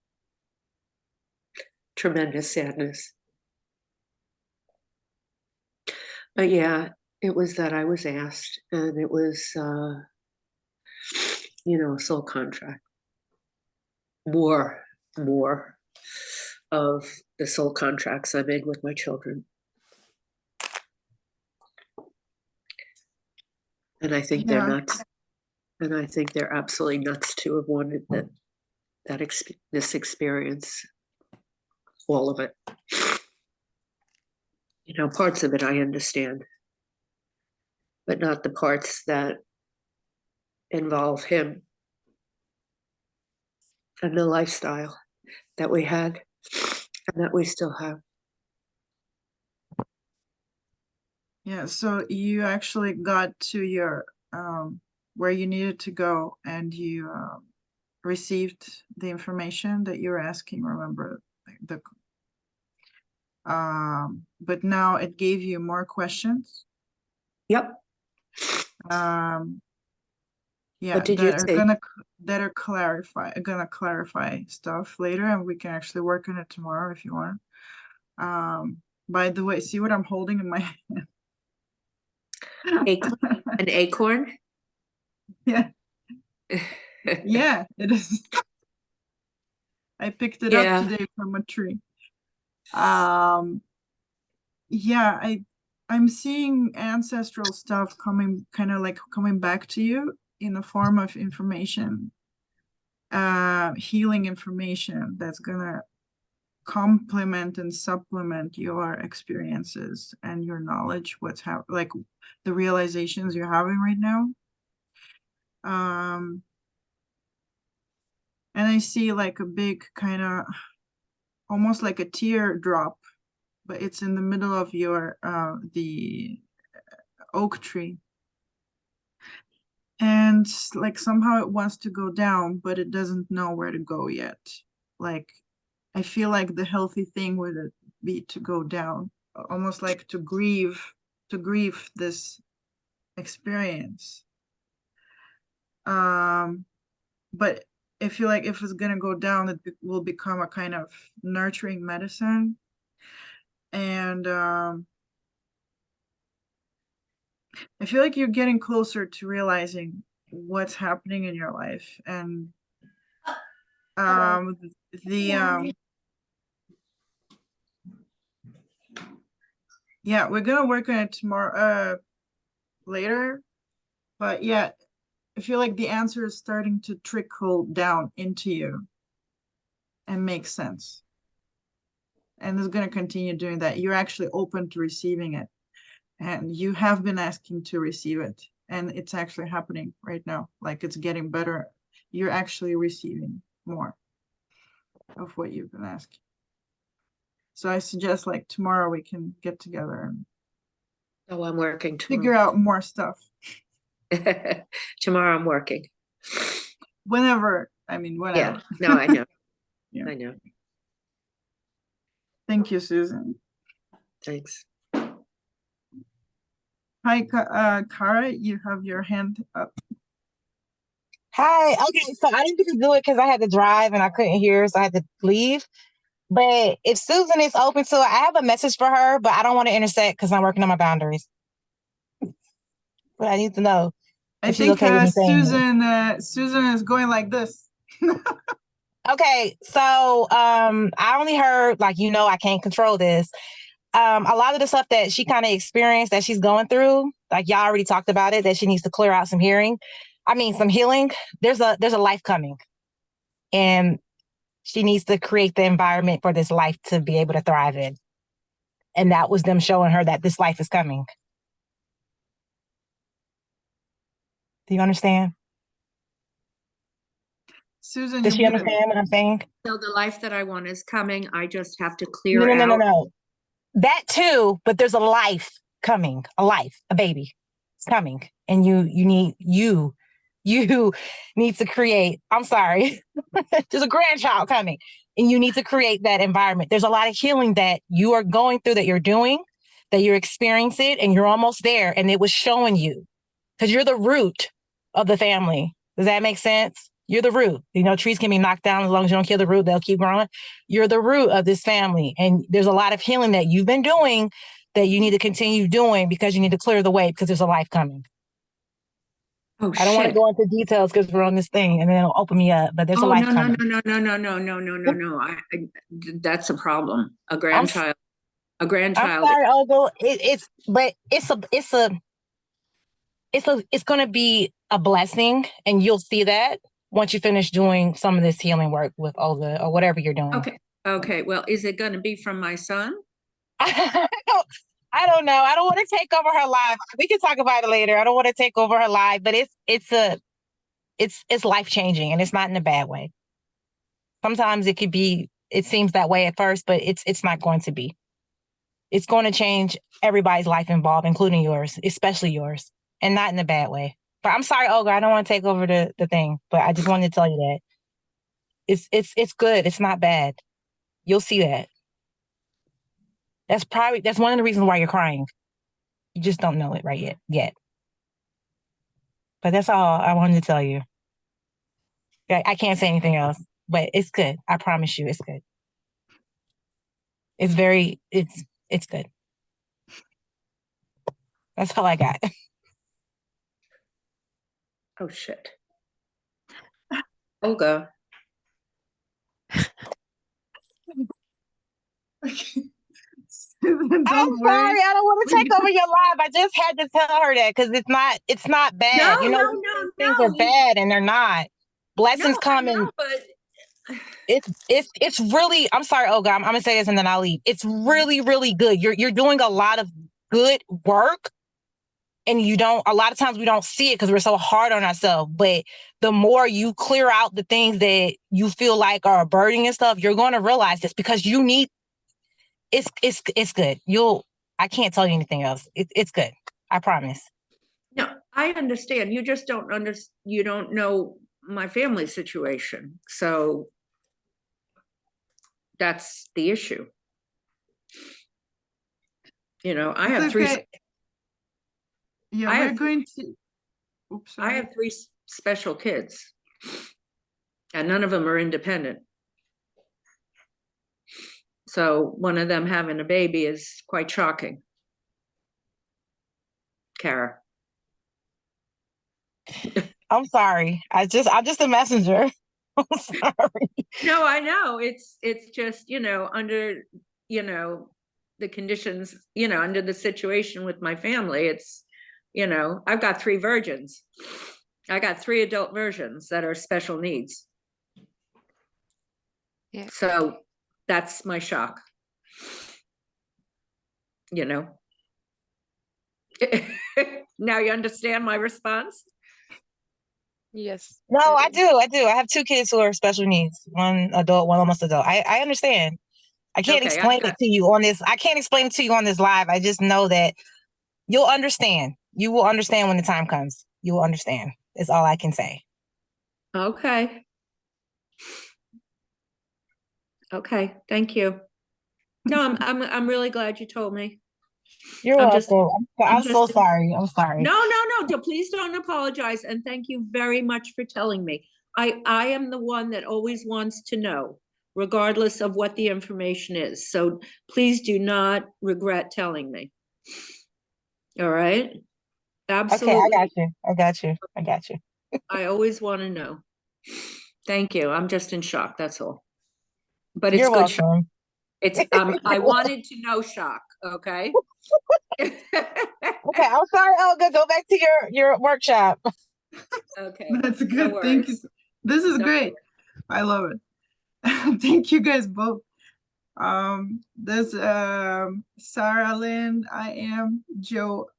tremendous sadness. But yeah, it was that I was asked, and it was, a soul contract. More of the soul contracts I made with my children. And I think they're nuts. And I think they're absolutely nuts to have wanted this experience, all of it. You know, parts of it I understand, but not the parts that involve him and the lifestyle that we had and that we still have. Yeah, so you actually got to your where you needed to go, and you received the information that you were asking, remember the but now it gave you more questions. Yep. Yeah, What did you say? that are gonna clarify stuff later, and we can actually work on it tomorrow if you want. By the way, see what I'm holding in my hand? An acorn? Yeah. Yeah, it is. I picked it Yeah. up today from a tree. Yeah, I'm seeing ancestral stuff coming, kind of like coming back to you in the form of information, healing information that's gonna complement and supplement your experiences and your knowledge, like the realizations you're having right now. And I see like a big kind of almost like a teardrop, but it's in the middle of your the oak tree. And like somehow it wants to go down, but it doesn't know where to go yet. Like I feel like the healthy thing would be to go down, almost like to grieve this experience. But I feel like if it's gonna go down, it will become a kind of nurturing medicine. And I feel like you're getting closer to realizing what's happening in your life. And yeah, we're gonna work on it tomorrow, later. But yeah, I feel like the answer is starting to trickle down into you and make sense. And it's gonna continue doing that. You're actually open to receiving it. And you have been asking to receive it. And it's actually happening right now. Like it's getting better. You're actually receiving more of what you've been asking. So I suggest like tomorrow we can get together and I'm working tomorrow. figure out more stuff. Tomorrow I'm working. Whenever. Yeah, no, I know. Yeah. I know. Thank you, Susan. Thanks. Hi, Kara, you have your hand up. Hi. Okay, so I didn't get to do it because I had to drive and I couldn't hear, so I had to leave. But if Susan is open to it, I have a message for her, but I don't want to intersect because I'm working on my boundaries. But I need to know I if she's think okay with me saying it. Susan is going like this. Okay, so I only heard, like, I can't control this. A lot of the stuff that she kind of experienced that she's going through, like y'all already talked about it, that she needs to clear out some healing. There's a life coming, and she needs to create the environment for this life to be able to thrive in. And that was them showing her that this life is coming. Do you understand? Susan, does she understand what I'm saying? So the life that I want is coming. I just have to clear out. No. That too, but there's a life coming, a baby. It's coming. And you need to create, I'm sorry, there's a grandchild coming, and you need to create that environment. There's a lot of healing that you are going through, that you're doing, that you're experiencing, and you're almost there. And it was showing you, because you're the root of the family. Does that make sense? You're the root. Trees can be knocked down. As long as you don't kill the root, they'll keep growing. You're the root of this family. And there's a lot of healing that you've been doing that you need to continue doing, because you need to clear the way, because there's a life coming. Oh, I don't want to go into details because we're on this thing and then it'll open me up, but there's a life coming. No. That's a problem. A grandchild. I'm sorry, Olga. It's going to be a blessing, and you'll see that once you finish doing some of this healing work with Olga or whatever you're doing. Okay. Okay. Well, is it going to be from my son? I don't know. I don't want to take over her life. We can talk about it later. I don't want to take over her life, but it's life changing, and it's not in a bad way. Sometimes it seems that way at first, but it's not going to be. It's going to change everybody's life involved, including yours, especially yours, and not in a bad way. But I'm sorry, Olga, I don't want to take over the thing, but I just wanted to tell you that it's good. It's not bad. You'll see that. That's one of the reasons why you're crying. You just don't know it right yet. But that's all I wanted to tell you. I can't say anything else, but it's good. I promise you, it's good. It's good. That's all I got. Oh, shit. Olga. Don't I'm worry. sorry, I don't want to take over your life. I just had to tell her that because it's not bad. No, Things are bad and they're not. Blessings No, come I and know, but it's really, I'm sorry, Olga, I'm gonna say this and then I'll leave. It's really, really good. You're doing a lot of good work, and a lot of times we don't see it because we're so hard on ourselves. But the more you clear out the things that you feel like are a burden and stuff, you're going to realize this because you need. It's good. I can't tell you anything else. It's good. I promise. no, I understand. You just don't you don't know my family situation. So that's the issue. I have three. Yeah, we're going to. Oops, I have 3 special kids, and none of them are independent. So one of them having a baby is quite shocking. Kara. I'm sorry. I'm just a messenger. I'm sorry. No, I know. It's just, under, the conditions, under the situation with my family, it's, I've got 3 virgins. I got 3 adult virgins that are special needs. Yeah. So that's my shock. Now you understand my response? Yes. No, I do. I have 2 kids who are special needs. One adult, one almost adult. I understand. I can't explain it to you on this. I can't explain it to you on this live. I just know that you'll understand. You will understand when the time comes. You will understand. Is all I can say. Okay. Okay. Thank you. No, I'm really glad you told me. You're welcome. I'm so sorry. I'm sorry. No. Please don't apologize. And thank you very much for telling me. I am the one that always wants to know, regardless of what the information is. So please do not regret telling me. All right? Absolutely. Okay, I got you. I always want to know. Thank you. I'm just in shock. That's all. But it's You're good shock. welcome. It's I wanted to know shock. Okay. Okay, I'm sorry, Olga. Go back to your workshop. Okay. That's good. No, thank you. This is great. I love it. Thank you guys both. There's Sarah Lynn, I am Joe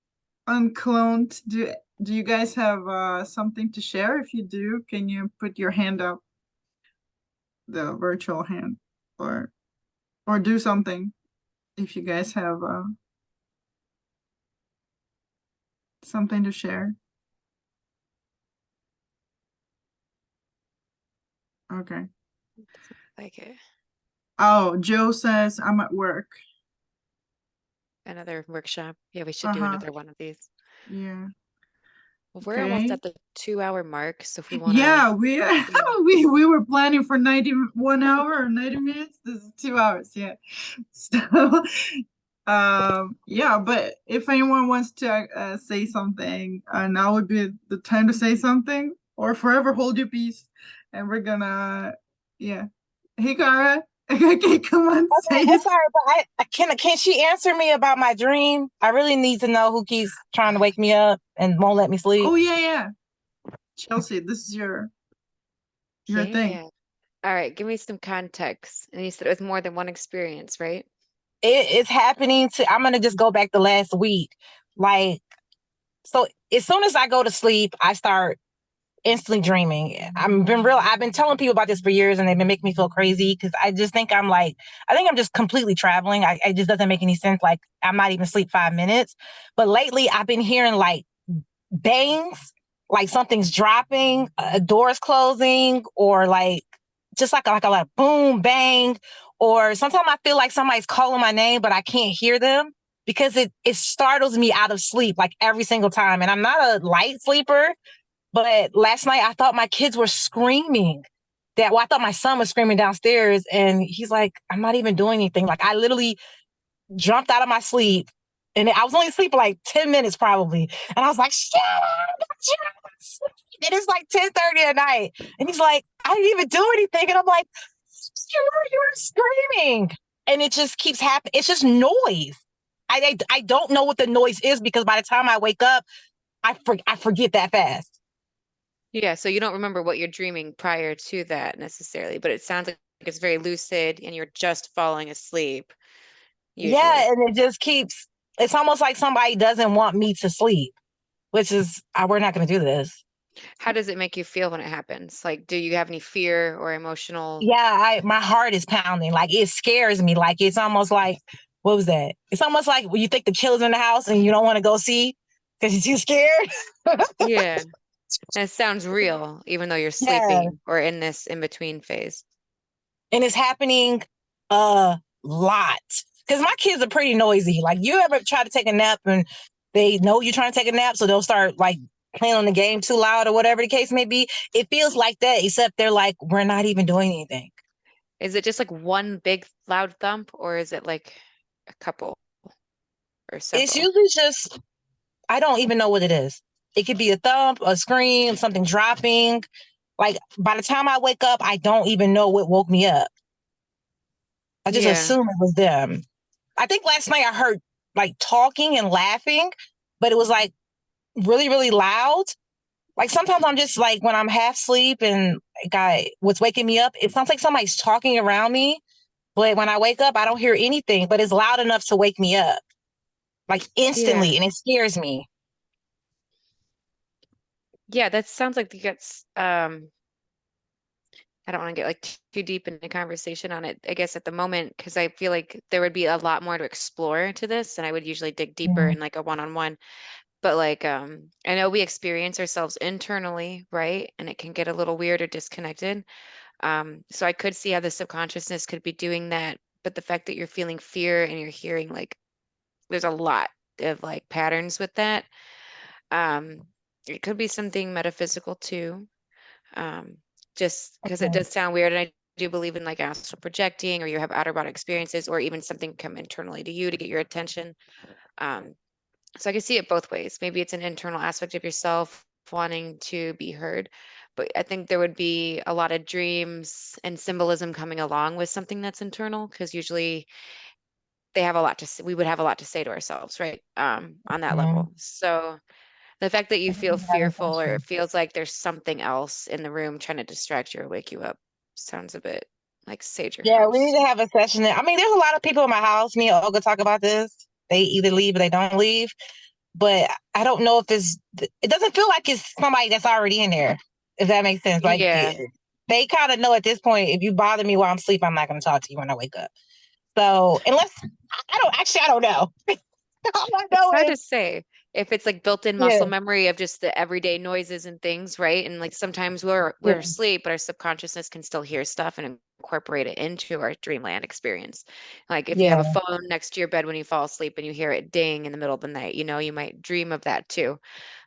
Uncloned. Do you guys have something to share? If you do, can you put your hand up? The virtual hand, or do something if you guys have something to share. Okay. Like it. Oh, Joe says I'm at work. Another workshop. Yeah, we should do another one of these. Yeah. Well, we're almost at the 2-hour mark, so if we want to we were planning for 91 hour or 90 minutes. This is 2 hours. Yeah. So yeah, but if anyone wants to say something, now would be the time to say something, or forever hold your peace. And we're gonna, yeah. Hey, Kara. Okay, come on. Okay, I'm sorry, but can she answer me about my dream? I really need to know who keeps trying to wake me up and won't let me sleep. Oh yeah. Chelsey, this is your thing. Yeah. All right, give me some context. And you said it was more than one experience, right? It's happening to, I'm going to just go back to last week. Like, so as soon as I go to sleep, I start instantly dreaming. I've been telling people about this for years and they've been making me feel crazy because I just think I think I'm just completely traveling. It just doesn't make any sense. Like, I might even sleep 5 minutes. But lately I've been hearing like bangs, like something's dropping, a door's closing, or like just like a lot of boom, bang. Or sometimes I feel like somebody's calling my name, but I can't hear them because it startles me out of sleep like every single time. And I'm not a light sleeper, but last night I thought my kids were screaming. I thought my son was screaming downstairs, and he's like, I'm not even doing anything. Like, I literally jumped out of my sleep, and I was only asleep for like 10 minutes probably. And I was like, shut up. And it's like 10:30 at night. And he's like, I didn't even do anything. And I'm like, you were screaming. And it just keeps happening. It's just noise. I don't know what the noise is because by the time I wake up, I forget that fast. Yeah, so you don't remember what you're dreaming prior to that necessarily, but it sounds like it's very lucid and you're just falling asleep usually. Yeah, and it just keeps, it's almost like somebody doesn't want me to sleep, which is, we're not going to do this. How does it make you feel when it happens? Like, do you have any fear or emotional? Yeah, my heart is pounding. Like, it scares me. Like, it's almost like, what was that? It's almost like when you think the killer's in the house and you don't want to go see because you're too scared. Yeah. And it sounds real, even though you're sleeping or in this in-between phase. And it's happening a lot. Because my kids are pretty noisy. Like, you ever try to take a nap and they know you're trying to take a nap, so they'll start like playing on the game too loud or whatever the case may be. It feels like that, except they're like, we're not even doing anything. Is it just like one big loud thump, or is it like a couple or several? It's usually just, I don't even know what it is. It could be a thump, a scream, something dropping. Like, by the time I wake up, I don't even know what woke me up. I just assume it was them. I think last night I heard like talking and laughing, but it was like really, really loud. Like, sometimes I'm just like, when I'm half asleep and what's waking me up, it sounds like somebody's talking around me. But when I wake up, I don't hear anything, but it's loud enough to wake me up like instantly. And it scares me. Yeah, that sounds like it gets, I don't want to get like too deep in the conversation on it, I guess, at the moment, because I feel like there would be a lot more to explore to this, and I would usually dig deeper in like a one-on-one. But like, I know we experience ourselves internally, right? And it can get a little weird or disconnected. So I could see how the subconsciousness could be doing that, but the fact that you're feeling fear and you're hearing like, there's a lot of like patterns with that. It could be something metaphysical too. Just because it does sound weird, and I do believe in like astral projecting, or you have outer body experiences, or even something come internally to you to get your attention. So I can see it both ways. Maybe it's an internal aspect of yourself wanting to be heard, but I think there would be a lot of dreams and symbolism coming along with something that's internal, because usually they have a lot to say. We would have a lot to say to ourselves, right? On that level. So the fact that you feel fearful, or it feels like there's something else in the room trying to distract you or wake you up, sounds a bit like sage your Yeah, house. we need to have a session. I mean, there's a lot of people in my house. Me and Olga talk about this. They either leave or they don't leave. But I don't know if it doesn't feel like it's somebody that's already in there, if that makes sense. Like, they kind of know at this point, if you bother me while I'm asleep, I'm not going to talk to you when I wake up. So unless, I don't know. It's hard to say if it's like built-in muscle memory of just the everyday noises and things, right? And like sometimes we're asleep, but our subconsciousness can still hear stuff and incorporate it into our dreamland experience. Like if you have a phone next to your bed when you fall asleep and you hear it ding in the middle of the night, you might dream of that too.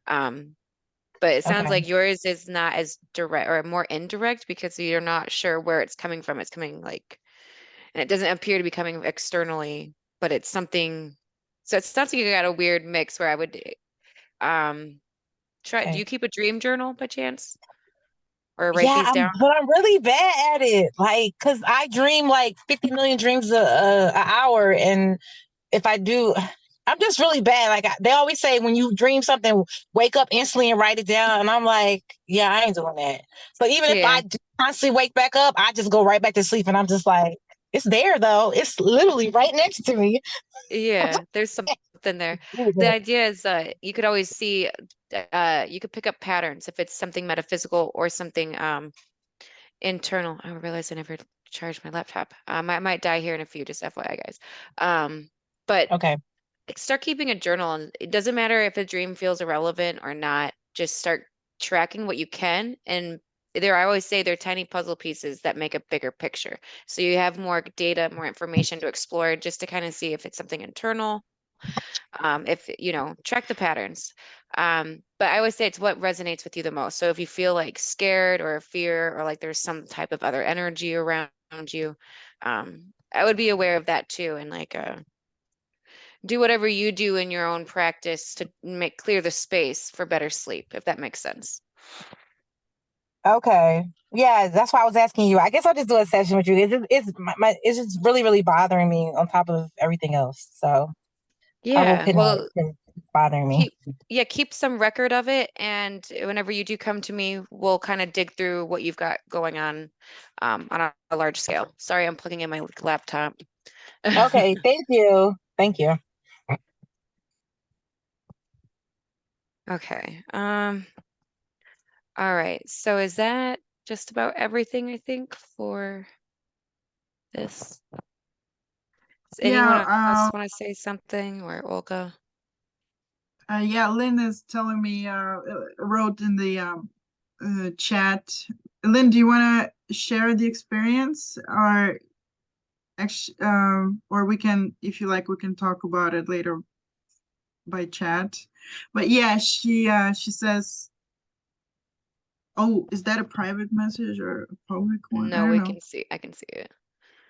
But it sounds like yours is not as direct, or more indirect, because you're not sure where it's coming from. It's coming like, and it doesn't appear to be coming externally, but it's something. So it sounds like you got a weird mix where I would try. Do you keep a dream journal by chance? Or write these down? But I'm really bad at it. Like, cause I dream like 50 million dreams a hour. And if I do, I'm just really bad. Like they always say, when you dream something, wake up instantly and write it down. And I'm like, yeah, I ain't doing that. So even if Yeah. I do constantly wake back up, I just go right back to sleep. And I'm just like, it's there though. It's literally right next to me. Yeah, there's something there. The idea is you could always see you could pick up patterns if it's something metaphysical or something internal. I realize I never charged my laptop. I might die here in a few, just FYI, guys. But Okay. start keeping a journal, and it doesn't matter if a dream feels irrelevant or not. Just start tracking what you can, and I always say they're tiny puzzle pieces that make a bigger picture. So you have more data, more information to explore, just to kind of see if it's something internal. If track the patterns. But I always say it's what resonates with you the most. So if you feel like scared or fear, or like there's some type of other energy around you, I would be aware of that too, and like do whatever you do in your own practice to clear the space for better sleep, if that makes sense. Okay. Yeah, that's why I was asking you. I guess I'll just do a session with you. It's just really, really bothering me on top of everything else. So I will Yeah, connect well, 'cause it's bothering me. keep some record of it, and whenever you do come to me, we'll kind of dig through what you've got going on a large scale. Sorry, I'm plugging in my laptop. Okay, thank you. Thank you. Okay. All right. So is that just about everything, I think, for this? Does anyone Yeah, else want to say something, or Olga? yeah, Lynn is telling me, wrote in the chat. Lynn, do you want to share the experience, or actually, or we can, if you like, we can talk about it later by chat. But yeah, she says, oh, is that a private message or a public one? I No, don't we know. can see. I can see it.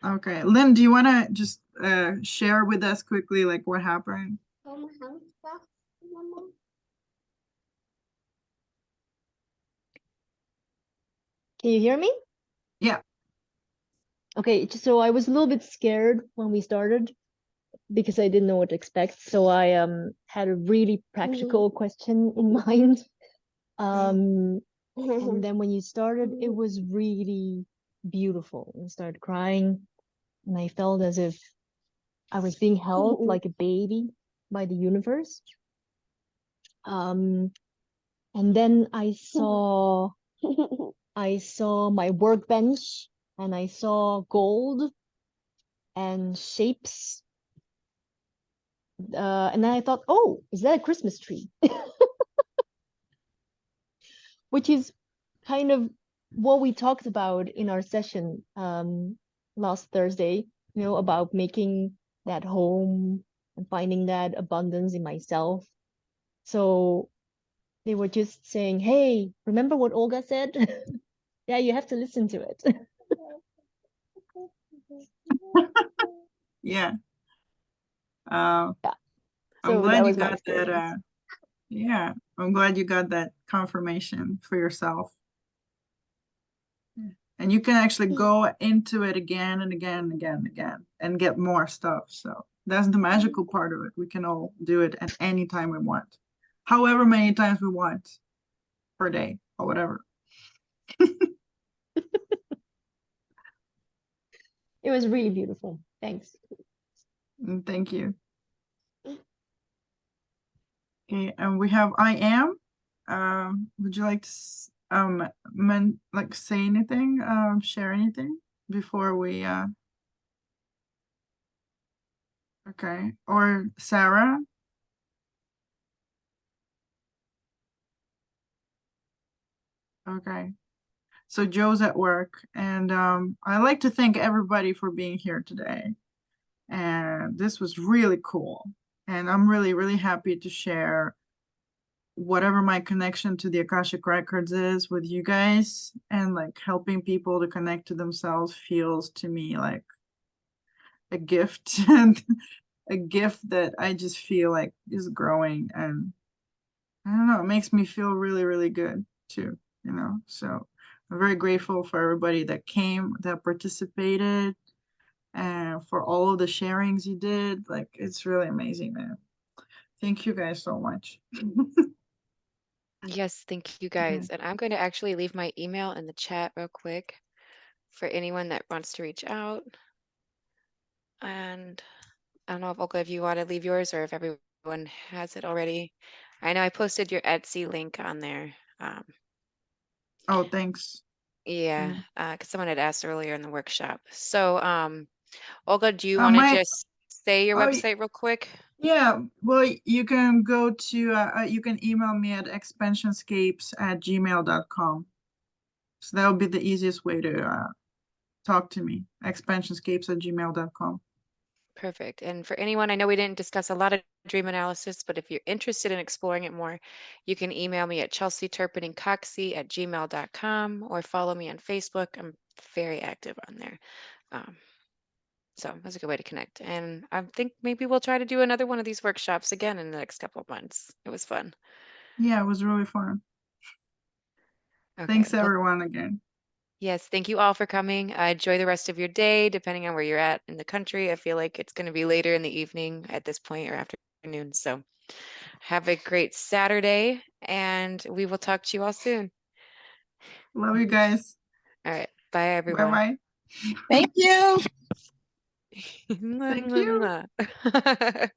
Okay, Lynn, do you want to just share with us quickly, like what happened? Can you hear me? Yeah. Okay, so I was a little bit scared when we started because I didn't know what to expect. So I had a really practical question in mind. And then when you started, it was really beautiful. I started crying, and I felt as if I was being held like a baby by the universe. And then I saw my workbench, and I saw gold and shapes. And then I thought, oh, is that a Christmas tree? Which is kind of what we talked about in our session last Thursday, about making that home and finding that abundance in myself. So they were just saying, hey, remember what Olga said? Yeah, you have to listen to it. Yeah. Yeah. I'm So glad that you was my got that. experience. Yeah, I'm glad you got that confirmation for yourself. And you can actually go into it again and again and again and again and get more stuff. So that's the magical part of it. We can all do it at any time we want, however many times we want per day or whatever. It was really beautiful. Thanks. Thank you. Okay, and we have I am. Would you like to say anything, share anything before we okay, or Sarah? Okay. So Joe's at work, and I'd like to thank everybody for being here today. And this was really cool. And I'm really, really happy to share whatever my connection to the Akashic Records is with you guys, and like helping people to connect to themselves feels to me like a gift and a gift that I just feel like is growing, and I don't know, it makes me feel really, really good too, So I'm very grateful for everybody that came, that participated, and for all of the sharings you did. Like, it's really amazing, man. Thank you guys so much. Yes, thank you guys. And I'm going to actually leave my email in the chat real quick for anyone that wants to reach out. And I don't know if Olga, if you want to leave yours or if everyone has it already. I know I posted your Etsy link on there. Oh, thanks. Yeah, because someone had asked earlier in the workshop. So, Olga, do you want to My just say your oh, website real quick? yeah, well, you can go to you can email me at expansionscapes@gmail.com. So that would be the easiest way to talk to me. expansionscapes@gmail.com. Perfect. And for anyone, I know we didn't discuss a lot of dream analysis, but if you're interested in exploring it more, you can email me at chelseyturpeningcoxsey@gmail.com or follow me on Facebook. I'm very active on there. So that's a good way to connect. And I think maybe we'll try to do another one of these workshops again in the next couple of months. It was fun. Yeah, it was really fun. Okay. Thanks Well, everyone again. yes, thank you all for coming. Enjoy the rest of your day, depending on where you're at in the country. I feel like it's going to be later in the evening at this point or afternoon. So have a great Saturday, and we will talk to you all soon. Love you guys. All right. Bye, Bye everyone. bye. Thank you. Thank you. Mwah, mwah.